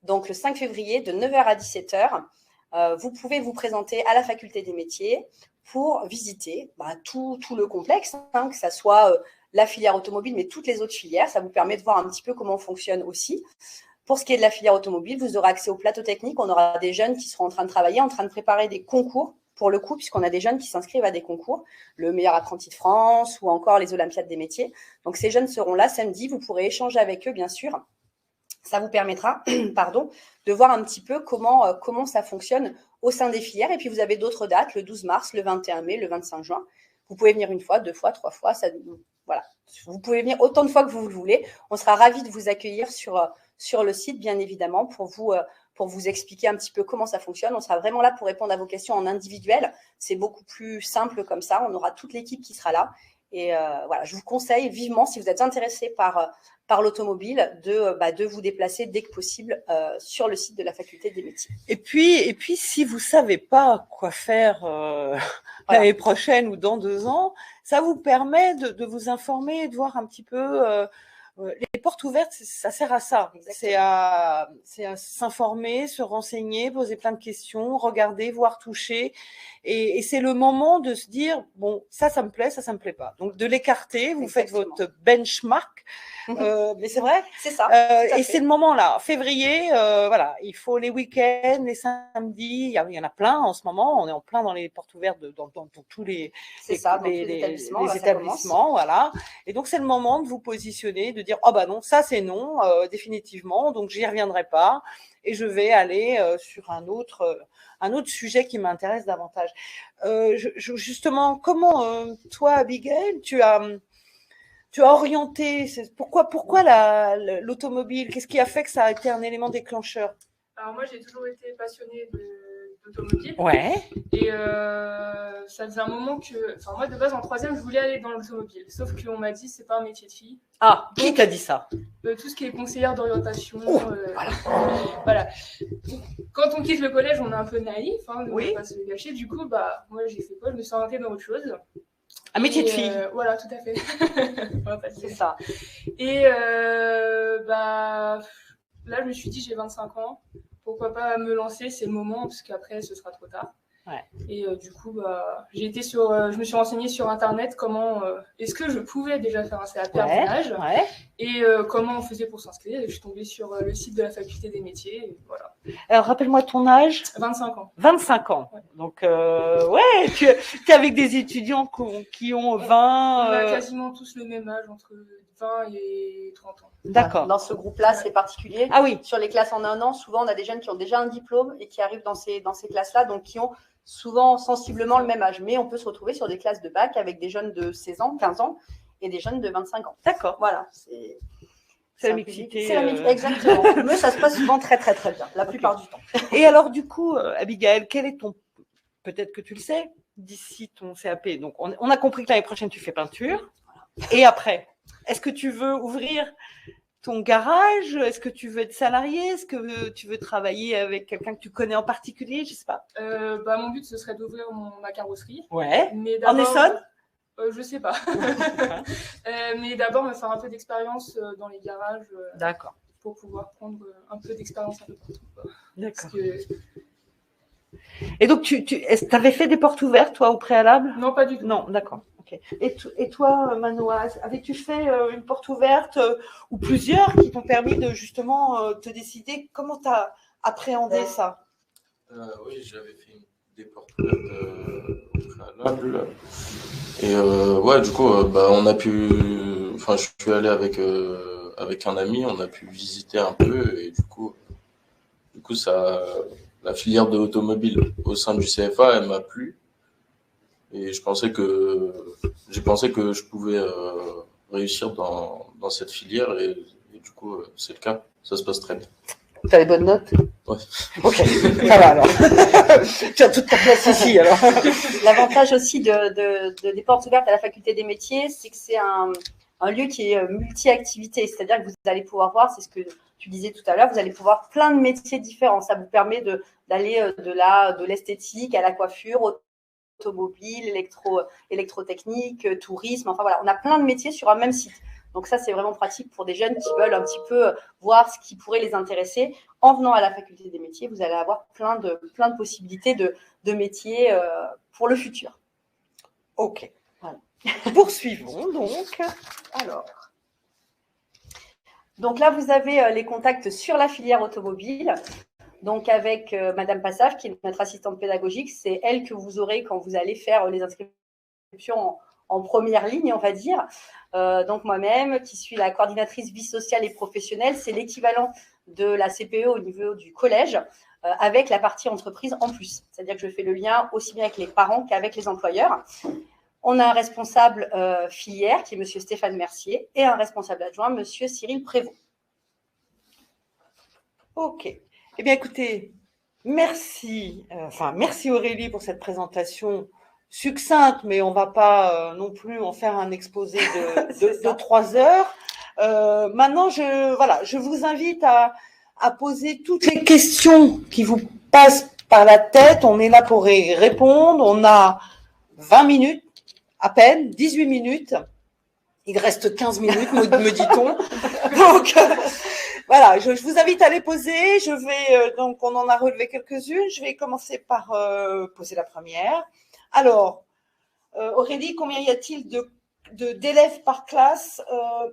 donc le 5 février, de 9h à 17h. Vous pouvez vous présenter à la faculté des métiers pour visiter tout le complexe, hein, que ce soit la filière automobile, mais toutes les autres filières. Ça vous permet de voir un petit peu comment on fonctionne aussi. Pour ce qui est de la filière automobile, vous aurez accès au plateau technique. On aura des jeunes qui seront en train de travailler, en train de préparer des concours, pour le coup, puisqu'on a des jeunes qui s'inscrivent à des concours, le meilleur apprenti de France ou encore les Olympiades des métiers. Donc, ces jeunes seront là samedi. Vous pourrez échanger avec eux, bien sûr. Ça vous permettra de voir un petit peu comment ça fonctionne au sein des filières. Et puis, vous avez d'autres dates, le 12 mars, le 21 mai, le 25 juin. Vous pouvez venir 1 fois, 2 fois, 3 fois. Voilà. Vous pouvez venir autant de fois que vous le voulez. On sera ravis de vous accueillir sur le site, bien évidemment, pour vous expliquer un petit peu comment ça fonctionne. On sera vraiment là pour répondre à vos questions en individuel. C'est beaucoup plus simple comme ça. On aura toute l'équipe qui sera là. Et voilà, je vous conseille vivement, si vous êtes intéressé par l'automobile, de vous déplacer dès que possible sur le site de la faculté des métiers. Et puis si vous savez pas quoi faire l'année prochaine ou dans 2 ans, ça vous permet de vous informer, de voir un petit peu. Les portes ouvertes, ça sert à ça. C'est à s'informer, se renseigner, poser plein de questions, regarder, voir, toucher. Et c'est le moment de se dire, bon, ça me plaît, ça me plaît pas. Donc, de l'écarter, vous faites votre benchmark. Mais c'est vrai. C'est ça. Et c'est le moment là. Février, voilà, il faut les week-ends, les samedis. Il y en a plein en ce moment. On est en plein dans les portes ouvertes dans tous les établissements. Voilà. Et donc, c'est le moment de vous positionner, de dire, oh bah non, ça c'est non, définitivement. Donc, j'y reviendrai pas. Et je vais aller sur un autre sujet qui m'intéresse davantage. Justement, comment toi, Abigail, tu as orienté, pourquoi l'automobile? Qu'est-ce qui a fait que ça a été un élément déclencheur? Alors moi, j'ai toujours été passionnée de d'automobile. Ouais. Et ça faisait un moment que... Enfin, moi, de base, en troisième, je voulais aller dans l'automobile. Sauf qu'on m'a dit, c'est pas un métier de fille. Ah, qui t'a dit ça? Tout ce qui est conseillère d'orientation. Voilà. Voilà. Quand on quitte le collège, on est un peu naïf, hein, Oui. on va pas se le gâcher. Du coup, bah, moi, j'ai fait quoi? Je me suis orientée dans autre chose. Un métier de fille. Voilà, tout à fait. On va pas se C'est dire. ça. Et bah, là, je me suis dit, j'ai 25 ans. Pourquoi pas me lancer? C'est le moment, parce qu'après, ce sera trop tard. Ouais. Et du coup, bah, je me suis renseignée sur Internet comment est-ce que je pouvais déjà faire un CAP à mon âge et comment on faisait pour s'inscrire. Et je suis tombée sur le site de la faculté des métiers. Et voilà. Alors, rappelle-moi ton âge. 25 ans. 25 ans. Ouais. Donc, ouais, tu es avec des étudiants qui ont 20. On a quasiment tous le même âge, entre 20 et 30 ans. D'accord. Dans ce groupe-là, c'est particulier. Ah oui. Sur les classes en un an, souvent, on a des jeunes qui ont déjà un diplôme et qui arrivent dans ces classes-là, donc qui ont souvent sensiblement le même âge. Mais on peut se retrouver sur des classes de bac avec des jeunes de 16 ans, 15 ans et des jeunes de 25 ans. D'accord. Voilà. C'est la mixité. C'est la mixité, exactement. Mais ça se passe souvent très, très, très bien, la plupart du temps. Et alors, du coup, Abigail, quel est ton. Peut-être que tu le sais, d'ici ton CAP. Donc, on a compris que l'année prochaine, tu fais peinture. Et après, est-ce que tu veux ouvrir ton garage? Est-ce que tu veux être salarié? Est-ce que tu veux travailler avec quelqu'un que tu connais en particulier? Je ne sais pas. Bah, mon but, ce serait d'ouvrir ma carrosserie. Ouais. Mais En Essonne? Je sais pas. Mais d'abord, me faire un peu d'expérience dans les garages. D'accord. Pour pouvoir prendre un peu d'expérience un peu partout. D'accord. Que... Et donc, tu avais fait des portes ouvertes, toi, au préalable? Non, pas du tout. Non, d'accord. Okay. Et toi, Manoa, avais-tu fait une porte ouverte ou plusieurs qui t'ont permis de justement te décider? Comment tu as appréhendé ça? Oui, j'avais fait des portes ouvertes au préalable. Et ouais, du coup, bah, on a pu. Enfin, je suis allé avec un ami, on a pu visiter un peu et du coup ça, la filière de l'automobile au sein du CFA, elle m'a plu. Et j'ai pensé que je pouvais réussir dans cette filière et du coup, c'est le cas. Ça se passe très bien. Tu as les bonnes notes? Ouais. Ok, ça va alors. Tu as toute ta place ici alors. L'avantage aussi des portes ouvertes à la faculté des métiers, c'est que c'est un lieu qui est multi-activité. C'est-à-dire que vous allez pouvoir voir, c'est ce que tu disais tout à l'heure, vous allez pouvoir plein de métiers différents. Ça vous permet d'aller de l'esthétique à la coiffure, automobile, électrotechnique, tourisme, enfin voilà, on a plein de métiers sur un même site. Donc ça, c'est vraiment pratique pour des jeunes qui veulent un petit peu voir ce qui pourrait les intéresser. En venant à la faculté des métiers, vous allez avoir plein de possibilités de métiers pour le futur. Ok. Voilà. Poursuivons donc. Donc là, vous avez les contacts sur la filière automobile. Donc, avec Madame Passaf, qui est notre assistante pédagogique, c'est elle que vous aurez quand vous allez faire les inscriptions en première ligne, on va dire. Donc, moi-même, qui suis la coordinatrice vie sociale et professionnelle, c'est l'équivalent de la CPE au niveau du collège, avec la partie entreprise en plus. C'est-à-dire que je fais le lien aussi bien avec les parents qu'avec les employeurs. On a un responsable filière, qui est M. Stéphane Mercier, et un responsable adjoint, M. Cyril Prévost. Ok. Eh bien, écoutez, merci Aurélie pour cette présentation succincte, mais on ne va pas non plus en faire un exposé de 3 heures. Maintenant, je vous invite à poser toutes les questions qui vous passent par la tête. On est là pour y répondre. On a 20 minutes, à peine, 18 minutes. Il reste 15 minutes, me dit-on. Donc, voilà, je vous invite à les poser. Donc, on en a relevé quelques-unes. Je vais commencer par poser la première. Alors, Aurélie, combien y a-t-il d'élèves par classe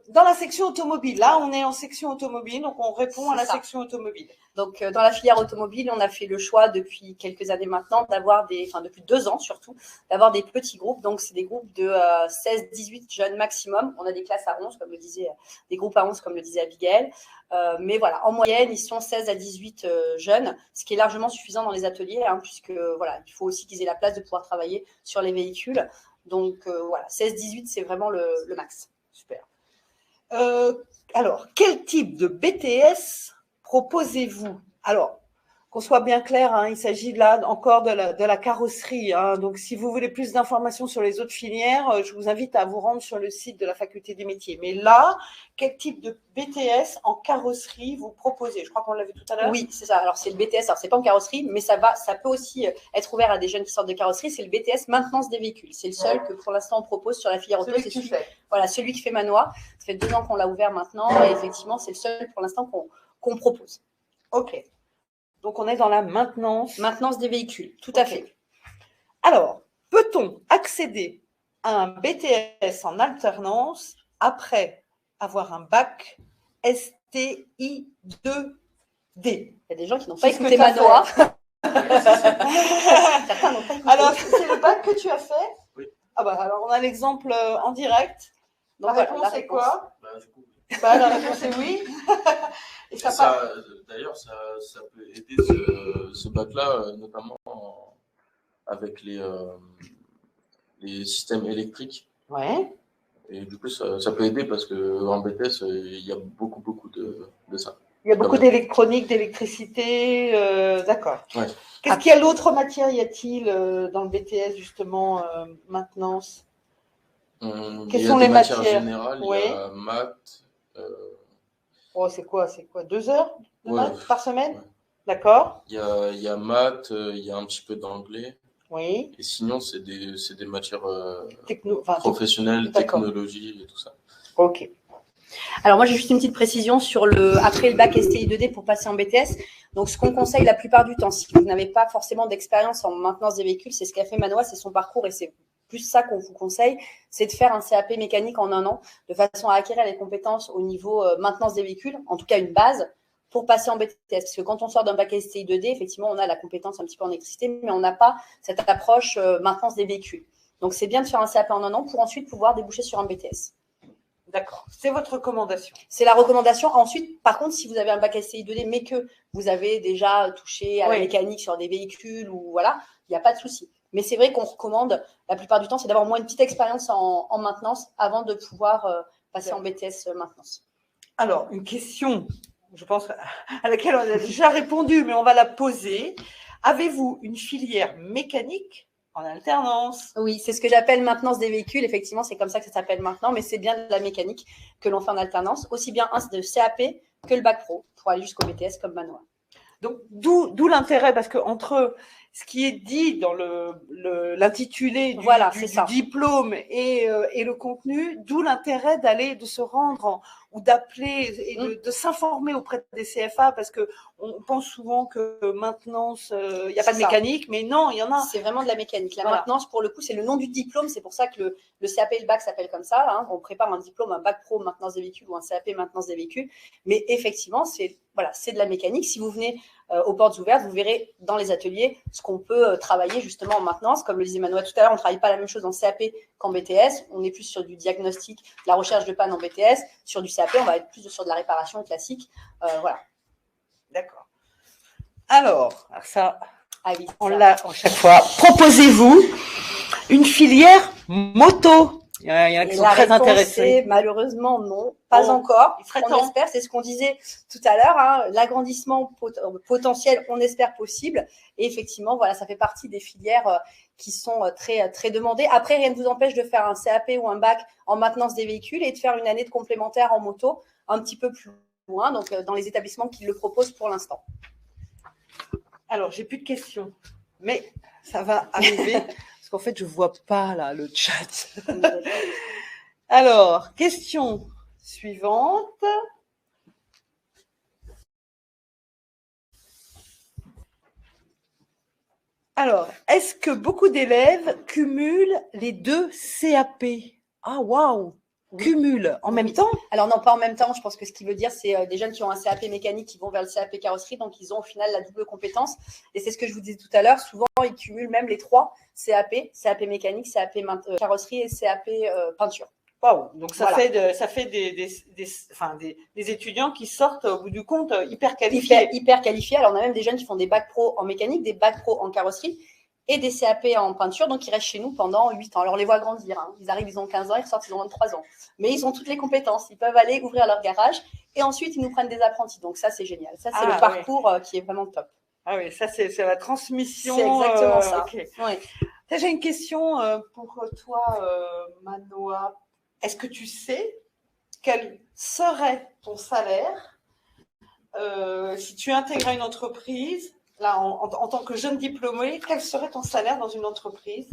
dans la section automobile? Là, on est en section automobile, donc on répond à la section automobile. Donc, dans la filière automobile, on a fait le choix depuis quelques années maintenant depuis 2 ans surtout, d'avoir des petits groupes. Donc, c'est des groupes de 16-18 jeunes maximum. On a des classes à 11, des groupes à 11, comme le disait Abigail. Mais voilà, en moyenne, ils sont 16 à 18 jeunes, ce qui est largement suffisant dans les ateliers, puisque voilà, il faut aussi qu'ils aient la place de pouvoir travailler sur les véhicules. Donc, voilà, 16-18, c'est vraiment le max. Super. Alors, quel type de BTS proposez-vous? Alors, qu'on soit bien clair, hein, il s'agit là encore de la carrosserie. Hein. Donc, si vous voulez plus d'informations sur les autres filières, je vous invite à vous rendre sur le site de la Faculté des métiers. Mais là, quel type de BTS en carrosserie vous proposez? Je crois qu'on l'a vu tout à l'heure. Oui, c'est ça. Alors, c'est le BTS. Alors, c'est pas en carrosserie, mais ça peut aussi être ouvert à des jeunes qui sortent de carrosserie. C'est le BTS maintenance des véhicules. C'est le seul que pour l'instant on propose sur la filière auto. C'est celui qui fait Manois. Ça fait 2 ans qu'on l'a ouvert maintenant. Et effectivement, c'est le seul pour l'instant qu'on propose. OK. Donc, on est dans la maintenance. Maintenance des véhicules, tout à fait. Alors, peut-on accéder à un BTS en alternance après avoir un bac STI 2D? Il y a des gens qui n'ont pas écouté Manois. Certains n'ont pas écouté. Alors, c'est le bac que tu as fait? Oui. Ah bah, alors, on a l'exemple en direct. Donc, la réponse est quoi? Du coup, la réponse est oui. Et d'ailleurs, ça peut aider ce bac-là, notamment avec les systèmes électriques. Ouais. Et du coup, ça peut aider parce qu'en BTS, il y a beaucoup de ça. Il y a beaucoup d'électronique, d'électricité. D'accord. Ouais. Qu'est-ce qu'il y a d'autres matières y a-t-il dans le BTS, justement, maintenance? Quelles sont les matières générales? Oui. Il y a maths. C'est quoi 2 heures de maths par semaine? Ouais. D'accord. Il y a maths, il y a un petit peu d'anglais. Oui. Et sinon, c'est des matières professionnelles, D'accord. technologie et tout ça. OK. Alors moi, j'ai juste une petite précision sur après le bac STI 2D pour passer en BTS. Donc, ce qu'on conseille la plupart du temps, si vous n'avez pas forcément d'expérience en maintenance des véhicules, c'est ce qu'a fait Manois, c'est son parcours et c'est plus ça qu'on vous conseille, c'est de faire un CAP mécanique en 1 an, de façon à acquérir les compétences au niveau maintenance des véhicules, en tout cas une base, pour passer en BTS. Parce que quand on sort d'un bac STI 2D, effectivement, on a la compétence un petit peu en électricité, mais on n'a pas cette approche maintenance des véhicules. Donc, c'est bien de faire un CAP en 1 an pour ensuite pouvoir déboucher sur un BTS. D'accord. C'est votre recommandation. C'est la recommandation. Ensuite, par contre, si vous avez un bac STI 2D, mais que vous avez déjà touché à la mécanique sur des véhicules ou voilà, il n'y a pas de souci. Mais c'est vrai qu'on recommande, la plupart du temps, c'est d'avoir au moins une petite expérience en maintenance avant de pouvoir passer en BTS maintenance. Alors, une question, je pense, à laquelle on a déjà répondu, mais on va la poser. Avez-vous une filière mécanique en alternance? Oui, c'est ce que j'appelle maintenance des véhicules. Effectivement, c'est comme ça que ça s'appelle maintenant, mais c'est bien de la mécanique que l'on fait en alternance, aussi bien un de CAP que le bac pro pour aller jusqu'au BTS comme Manois. Donc, d'où l'intérêt, parce que entre ce qui est dit dans l'intitulé du diplôme et le contenu, d'où l'intérêt de se rendre ou d'appeler et de s'informer auprès des CFA, parce que on pense souvent que maintenance, il n'y a pas de mécanique, mais non, il y en a. C'est vraiment de la mécanique. La maintenance, pour le coup, c'est le nom du diplôme. C'est pour ça que le CAP et le bac s'appellent comme ça. Hein. On prépare un diplôme, un bac pro maintenance des véhicules ou un CAP maintenance des véhicules. Mais effectivement, c'est de la mécanique. Si vous venez aux portes ouvertes, vous verrez dans les ateliers ce qu'on peut travailler justement en maintenance. Comme le disait Manois tout à l'heure, on ne travaille pas la même chose en CAP qu'en BTS. On est plus sur du diagnostic, de la recherche de panne en BTS. Sur du CAP, on va être plus sur de la réparation classique. Voilà. D'accord. Alors ça, on l'a à chaque fois. Proposez-vous une filière moto? Il y en a qui sont très intéressés. Malheureusement, non, pas encore. On espère, c'est ce qu'on disait tout à l'heure, hein, l'agrandissement potentiel, on espère possible. Et effectivement, voilà, ça fait partie des filières qui sont très, très demandées. Après, rien ne vous empêche de faire un CAP ou un bac en maintenance des véhicules et de faire une année de complémentaire en moto un petit peu plus loin, donc dans les établissements qui le proposent pour l'instant. Alors, j'ai plus de questions, mais ça va arriver. En fait, je ne vois pas là le chat. Alors, question suivante. Alors, est-ce que beaucoup d'élèves cumulent les 2 CAP? Ah, waouh! Cumulent en même temps? Alors non, pas en même temps. Je pense que ce qu'il veut dire, c'est des jeunes qui ont un CAP mécanique qui vont vers le CAP carrosserie, donc ils ont au final la double compétence. Et c'est ce que je vous disais tout à l'heure. Souvent, ils cumulent même les 3 CAP mécanique, CAP carrosserie et CAP peinture. Waouh! Donc ça fait des étudiants qui sortent au bout du compte hyper qualifiés. Hyper qualifiés. Alors on a même des jeunes qui font des bacs pro en mécanique, des bacs pro en carrosserie et des CAP en peinture, donc ils restent chez nous pendant 8 ans. Alors on les voit grandir, hein. Ils arrivent, ils ont 15 ans, ils ressortent, ils ont 23 ans. Mais ils ont toutes les compétences, ils peuvent aller ouvrir leur garage et ensuite ils nous prennent des apprentis. Donc ça, c'est génial. Ça, c'est le parcours qui est vraiment top. Ah oui, ça c'est la transmission. C'est exactement ça. Ok. Ouais. J'ai une question pour toi, Manoa. Est-ce que tu sais quel serait ton salaire si tu intégrais une entreprise, là, en tant que jeune diplômé, quel serait ton salaire dans une entreprise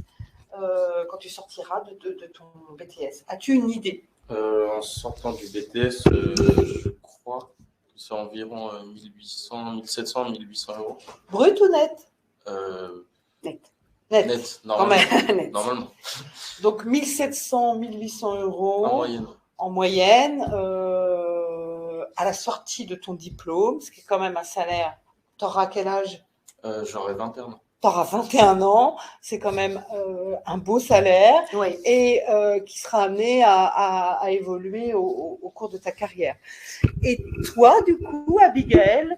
quand tu sortiras de ton BTS? As-tu une idée? En sortant du BTS, je crois que c'est environ 1800, 1700, 1800 euros. Brut ou net? Net. Net, normalement. Quand même. Net. Normalement. Donc 1700, 1800 euros En moyenne. en moyenne à la sortie de ton diplôme, ce qui est quand même un salaire. Tu auras quel âge? J'aurais 21 ans. Tu auras 21 ans, c'est quand même un beau salaire Oui. et qui sera amené à évoluer au cours de ta carrière. Et toi, du coup, Abigail?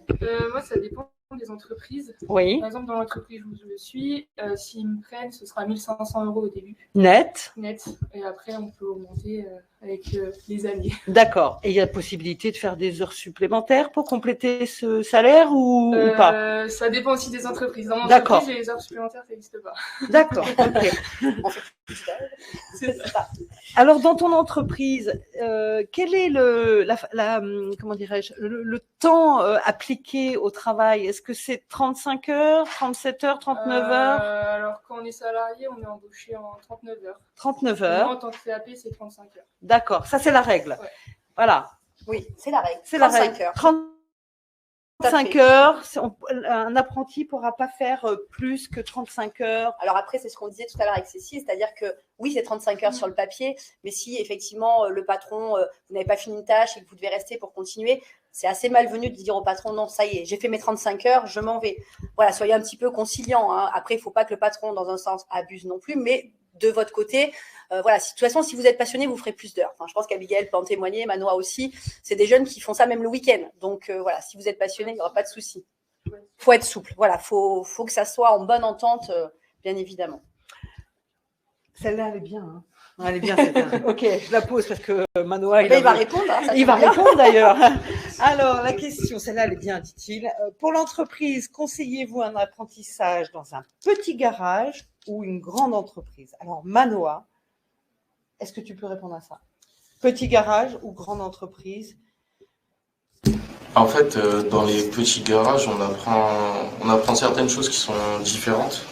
Moi, ça dépend des entreprises. Oui. Par exemple, dans l'entreprise où je suis, s'ils me prennent, ce sera 1500 euros au début, Net? net. Et après, on peut augmenter avec les années. D'accord. Et il y a possibilité de faire des heures supplémentaires pour compléter ce salaire ou pas? Ça dépend aussi des entreprises. Dans mon D'accord. entreprise, les heures supplémentaires, ça n'existe pas. D'accord, ok. C'est ça. Alors, dans ton entreprise, quel est comment dirais-je, le temps appliqué au travail? Est-ce que c'est 35 heures, 37 heures, 39 heures? Alors, quand on est salarié, on est embauché en 39 heures. 39 Moi, heures. en tant que CAP, c'est 35 heures. D'accord, ça c'est la règle. Ouais. Voilà, Oui, c'est la règle. c'est la 35 règle. heures. 35 heures, un apprenti ne pourra pas faire plus que 35 heures. Alors après, c'est ce qu'on disait tout à l'heure avec Cécile, c'est-à-dire que oui, c'est 35 heures sur le papier, mais si effectivement le patron, vous n'avez pas fini une tâche et que vous devez rester pour continuer, c'est assez malvenu de dire au patron, non, ça y est, j'ai fait mes 35 heures, je m'en vais. Voilà, soyez un petit peu conciliant. Hein. Après, il ne faut pas que le patron, dans un sens, abuse non plus, mais de votre côté, voilà, de toute façon, si vous êtes passionné, vous ferez plus d'heures. Enfin, je pense qu'Abigail peut en témoigner, Manoa aussi. C'est des jeunes qui font ça même le week-end. Donc voilà, si vous êtes passionné, il n'y aura pas de souci. Il faut être souple. Voilà, faut que ça soit en bonne entente, bien évidemment. Celle-là, elle est bien. Hein. Elle est bien, celle-là. Ok, je la pose parce que Manoa, Il va répondre. Hein, ça il va tombe bien. répondre d'ailleurs. Alors, la question, celle-là, elle est bien, dit-il. Pour l'entreprise, conseillez-vous un apprentissage dans un petit garage ou une grande entreprise? Alors, Manoa, est-ce que tu peux répondre à ça? Petit garage ou grande entreprise? En fait, dans les petits garages, on apprend certaines choses qui sont différentes.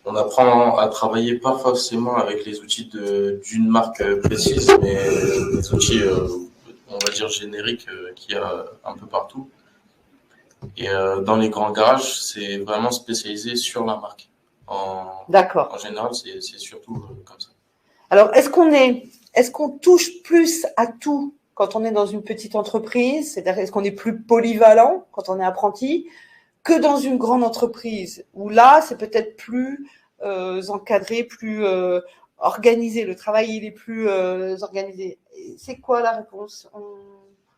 On apprend à travailler pas forcément avec les outils d'une marque précise, mais des outils, on va dire, génériques qu'il y a un peu partout. Et dans les grands garages, c'est vraiment spécialisé sur la marque. D'accord. En général, c'est surtout comme ça. Alors, est-ce qu'on touche plus à tout quand on est dans une petite entreprise? C'est-à-dire, est-ce qu'on est plus polyvalent quand on est apprenti que dans une grande entreprise où là, c'est peut-être plus encadré, plus organisé. Le travail, il est plus organisé. C'est quoi la réponse?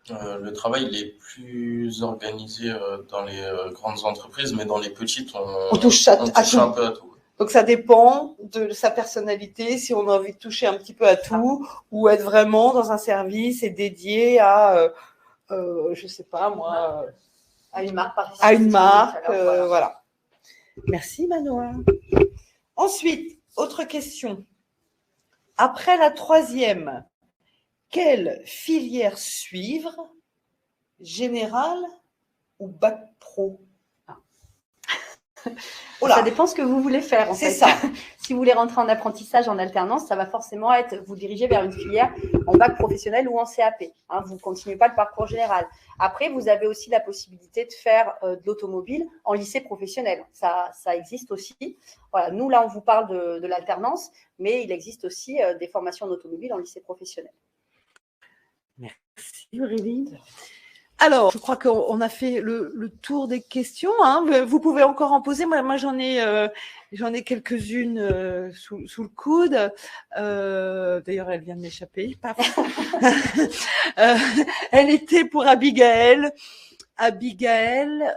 Le travail, il est plus organisé dans les grandes entreprises, mais dans les petites, on touche à un tout. peu à tout. Donc, ça dépend de sa personnalité, si on a envie de toucher un petit peu à tout ou être vraiment dans un service et dédié à, je sais pas moi, à une marque. À une marque, voilà. Merci Manoa. Ensuite, autre question. Après la 3e, quelle filière suivre? Générale ou bac pro? Ça dépend ce que vous voulez faire. C'est ça. Si vous voulez rentrer en apprentissage, en alternance, ça va forcément être vous diriger vers une filière en bac professionnel ou en CAP. Hein, vous ne continuez pas le parcours général. Après, vous avez aussi la possibilité de faire de l'automobile en lycée professionnel. Ça existe aussi. Voilà, nous, là, on vous parle de l'alternance, mais il existe aussi des formations en automobile en lycée professionnel. Merci Aurélie. Alors, je crois qu'on a fait le tour des questions. Hein. Vous pouvez encore en poser. Moi j'en ai quelques-unes sous le coude. D'ailleurs, elle vient de m'échapper. Elle était pour Abigail. Abigail,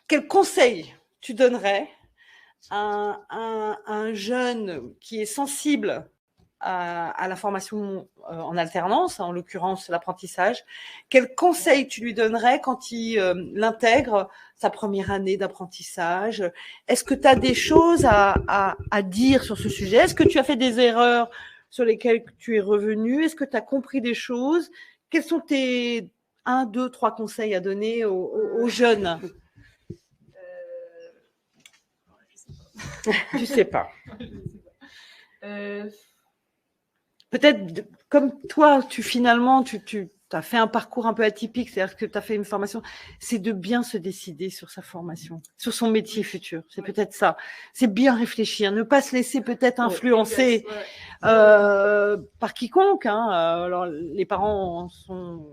quel conseil tu donnerais à un jeune qui est sensible à la formation en alternance, en l'occurrence l'apprentissage, quel conseil tu lui donnerais quand il intègre sa première année d'apprentissage? Est-ce que tu as des choses à dire sur ce sujet? Est-ce que tu as fait des erreurs sur lesquelles tu es revenu? Est-ce que tu as compris des choses? Quels sont tes 1, 2, 3 conseils à donner aux jeunes? Tu sais pas. Peut-être, comme toi, tu as fait un parcours un peu atypique, c'est-à-dire que tu as fait une formation, c'est de bien se décider sur sa formation, sur son métier futur. C'est peut-être ça. C'est bien réfléchir, ne pas se laisser peut-être influencer par quiconque. Alors, les parents sont...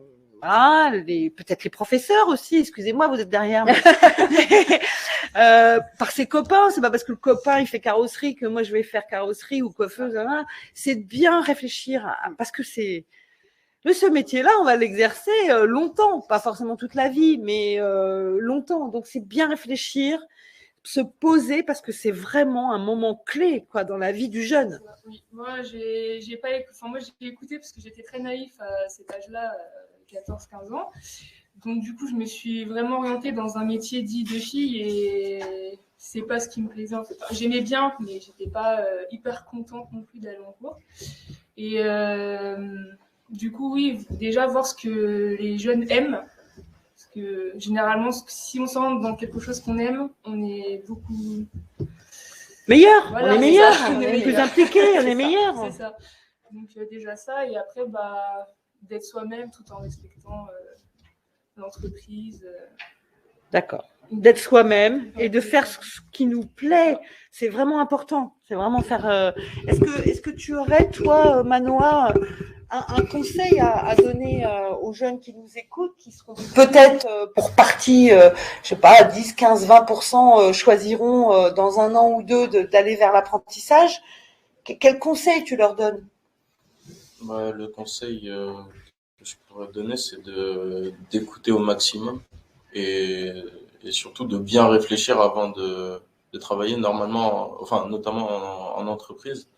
Ah, peut-être les professeurs aussi, excusez-moi, vous êtes derrière. Mais... par ses copains, c'est pas parce que le copain il fait carrosserie que moi je vais faire carrosserie ou coiffeuse. C'est de bien réfléchir parce que ce métier-là, on va l'exercer longtemps, pas forcément toute la vie, mais longtemps. Donc c'est bien réfléchir, se poser parce que c'est vraiment un moment clé quoi dans la vie du jeune. Oui, moi j'ai écouté parce que j'étais très naïf à cet âge-là. 14-15 ans. Donc, du coup, je me suis vraiment orientée dans un métier dit de fille et c'est pas ce qui me plaisait en fait. J'aimais bien, mais j'étais pas hyper contente non plus d'aller en cours. Et du coup, oui, déjà voir ce que les jeunes aiment. Parce que généralement, si on s'oriente dans quelque chose qu'on aime, on est beaucoup meilleur. Voilà, on est meilleur, on est plus impliqué, on est meilleur. C'est ça. Donc, déjà ça. Et après, d'être soi-même tout en respectant l'entreprise. D'accord. D'être soi-même et de faire ce qui nous plaît, c'est vraiment important. C'est vraiment faire. Est-ce que tu aurais, toi, Manoa, un conseil à donner aux jeunes qui nous écoutent, qui seront peut-être pour partie, je sais pas, 10, 15, 20% choisiront dans un an ou deux d'aller vers l'apprentissage. Quel conseil tu leur donnes? Le conseil que je pourrais donner, c'est d'écouter au maximum et surtout de bien réfléchir avant de travailler notamment en entreprise.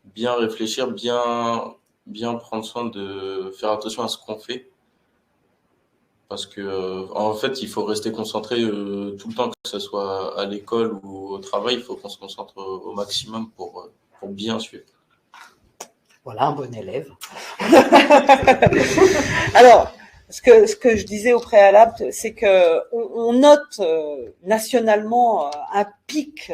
Bien réfléchir, bien prendre soin de faire attention à ce qu'on fait. Parce que, en fait, il faut rester concentré tout le temps, que ce soit à l'école ou au travail. Il faut qu'on se concentre au maximum pour bien suivre. Voilà un bon élève. Alors, ce que je disais au préalable, c'est que on note nationalement un pic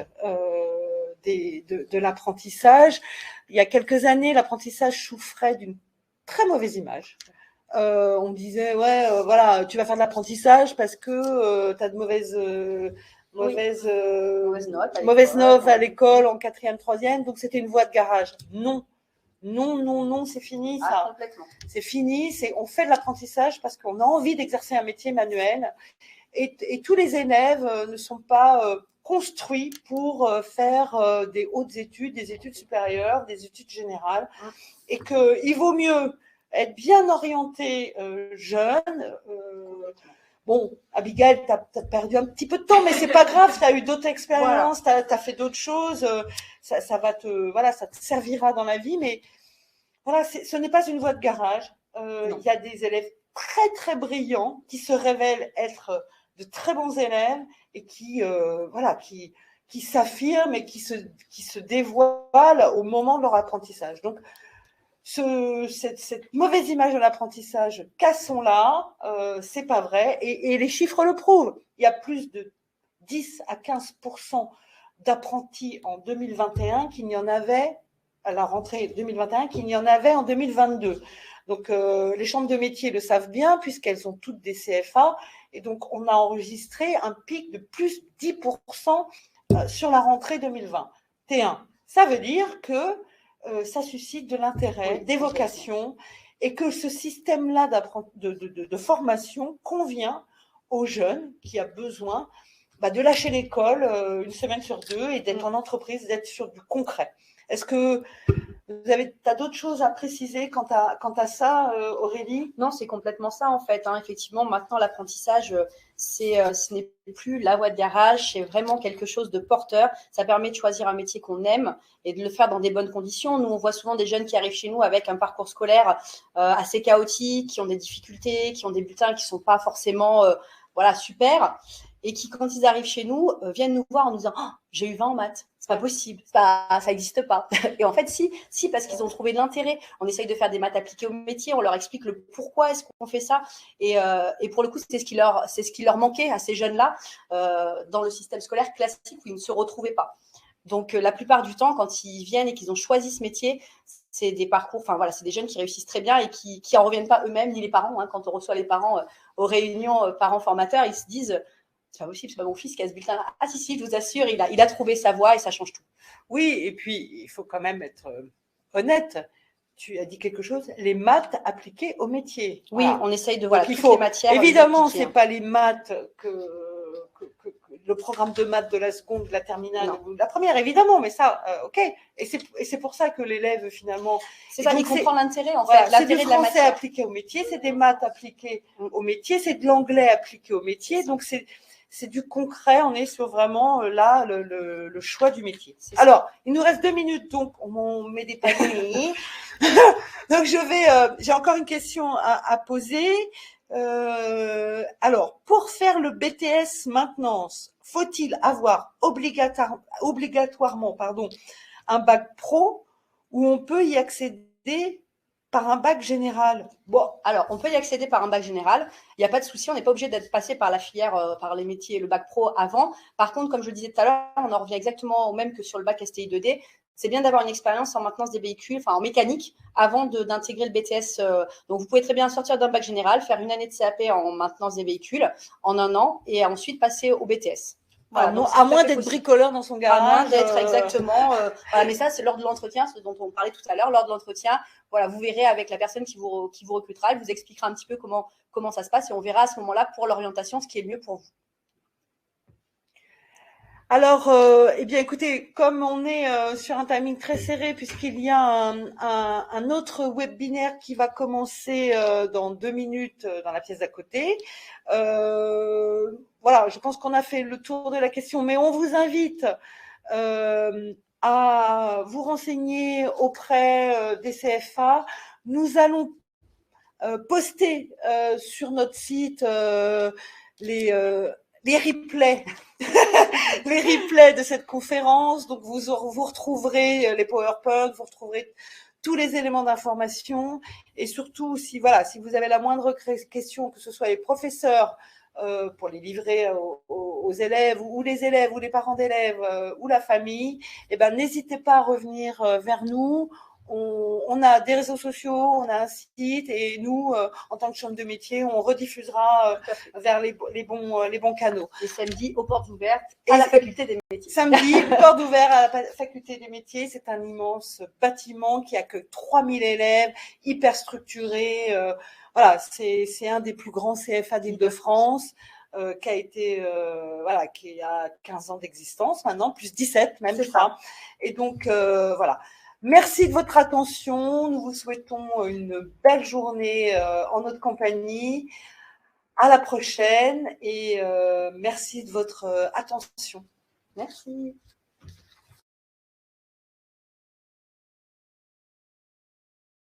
de l'apprentissage. Il y a quelques années, l'apprentissage souffrait d'une très mauvaise image. On disait voilà, tu vas faire de l'apprentissage parce que tu as de mauvaises notes à l'école en 4e, 3e, donc c'était une voie de garage. Non, c'est fini ça. Complètement. C'est fini, on fait de l'apprentissage parce qu'on a envie d'exercer un métier manuel et tous les élèves ne sont pas construits pour faire des hautes études, des études supérieures, des études générales et qu'il vaut mieux être bien orienté jeune. Bon, Abigail, tu as perdu un petit peu de temps, mais c'est pas grave, tu as eu d'autres expériences, tu as fait d'autres choses, ça te servira dans la vie, mais voilà, ce n'est pas une voie de garage. Il y a des élèves très, très brillants qui se révèlent être de très bons élèves et qui s'affirment et qui se dévoilent au moment de leur apprentissage. Donc, cette mauvaise image de l'apprentissage, cassons-la, c'est pas vrai, et les chiffres le prouvent. Il y a plus de 10 à 15% d'apprentis en 2021 qu'il n'y en avait à la rentrée 2021 qu'il n'y en avait en 2022. Donc les chambres de métiers le savent bien puisqu'elles ont toutes des CFA, et donc on a enregistré un pic de plus 10% sur la rentrée 2021. Ça veut dire que ça suscite de l'intérêt, des vocations, et que ce système-là de formation convient aux jeunes qui a besoin de lâcher l'école une semaine sur deux et d'être en entreprise, d'être sur du concret. Est-ce que Tu as d'autres choses à préciser quant à ça, Aurélie? Non, c'est complètement ça en fait. Effectivement, maintenant, l'apprentissage, ce n'est plus la voie de garage, c'est vraiment quelque chose de porteur. Ça permet de choisir un métier qu'on aime et de le faire dans des bonnes conditions. Nous, on voit souvent des jeunes qui arrivent chez nous avec un parcours scolaire assez chaotique, qui ont des difficultés, qui ont des bulletins qui ne sont pas forcément super, et qui, quand ils arrivent chez nous, viennent nous voir en nous disant « j'ai eu 20 en maths ». C'est pas possible, ça n'existe pas. Et en fait, si, parce qu'ils ont trouvé de l'intérêt. On essaye de faire des maths appliquées au métier, on leur explique le pourquoi est-ce qu'on fait ça. Et pour le coup, c'est ce qui leur manquait à ces jeunes-là dans le système scolaire classique où ils ne se retrouvaient pas. Donc, la plupart du temps, quand ils viennent et qu'ils ont choisi ce métier, c'est des parcours, c'est des jeunes qui réussissent très bien et qui en reviennent pas eux-mêmes, ni les parents. Quand on reçoit les parents aux réunions parents formateurs, ils se disent c'est pas possible, c'est pas mon fils qui a ce bulletin. Ah si, je vous assure, il a trouvé sa voie et ça change tout. Oui, et puis il faut quand même être honnête. Tu as dit quelque chose, les maths appliquées au métier. Oui, voilà. On essaye de toutes les matières. Évidemment, c'est pas les maths que le programme de maths de la seconde, de la terminale ou de la première, évidemment, mais ça, ok. Et c'est pour ça que l'élève, finalement… C'est ça, il comprend l'intérêt, en fait. C'est du français appliqué au métier, c'est des maths appliquées au métier, c'est de l'anglais appliqué au métier, donc c'est du concret, on est sur vraiment là le choix du métier. Alors, il nous reste 2 minutes, donc on met des paniers. Donc j'ai encore une question à poser. Alors, pour faire le BTS maintenance, faut-il avoir obligatoirement un bac pro ou on peut y accéder par un bac général? Bon, alors, on peut y accéder par un bac général. Il n'y a pas de souci, on n'est pas obligé d'être passé par la filière, par les métiers, le bac pro avant. Par contre, comme je le disais tout à l'heure, on en revient exactement au même que sur le bac STI 2D. C'est bien d'avoir une expérience en maintenance des véhicules, en mécanique, avant d'intégrer le BTS. Donc, vous pouvez très bien sortir d'un bac général, faire une année de CAP en maintenance des véhicules en 1 an et ensuite passer au BTS. Voilà, non, à moins d'être bricoleur dans son garage. À moins d'être exactement. Mais ça, c'est lors de l'entretien, ce dont on parlait tout à l'heure. Lors de l'entretien, vous verrez avec la personne qui vous recrutera, elle vous expliquera un petit peu comment ça se passe et on verra à ce moment-là pour l'orientation ce qui est le mieux pour vous. Alors, écoutez, comme on est sur un timing très serré, puisqu'il y a un autre webinaire qui va commencer dans 2 minutes dans la pièce d'à côté, je pense qu'on a fait le tour de la question, mais on vous invite à vous renseigner auprès des CFA. Nous allons poster sur notre site les replays, les replays de cette conférence. Donc, vous retrouverez les PowerPoint, vous retrouverez tous les éléments d'information. Et surtout, si vous avez la moindre question, que ce soit les professeurs pour les livrer aux élèves ou les élèves ou les parents d'élèves ou la famille, n'hésitez pas à revenir vers nous. On a des réseaux sociaux, on a un site et nous, en tant que chambre de métier, on rediffusera vers les bons canaux. Et samedi, aux portes ouvertes à la faculté des métiers. Samedi, portes ouvertes à la faculté des métiers. C'est un immense bâtiment qui a que 3000 élèves, hyper structuré. C'est un des plus grands CFA d'Île-de-France. Qui a 15 ans d'existence maintenant, plus 17 même, je crois. Et donc, merci de votre attention. Nous vous souhaitons une belle journée en notre compagnie. À la prochaine et merci de votre attention. Merci.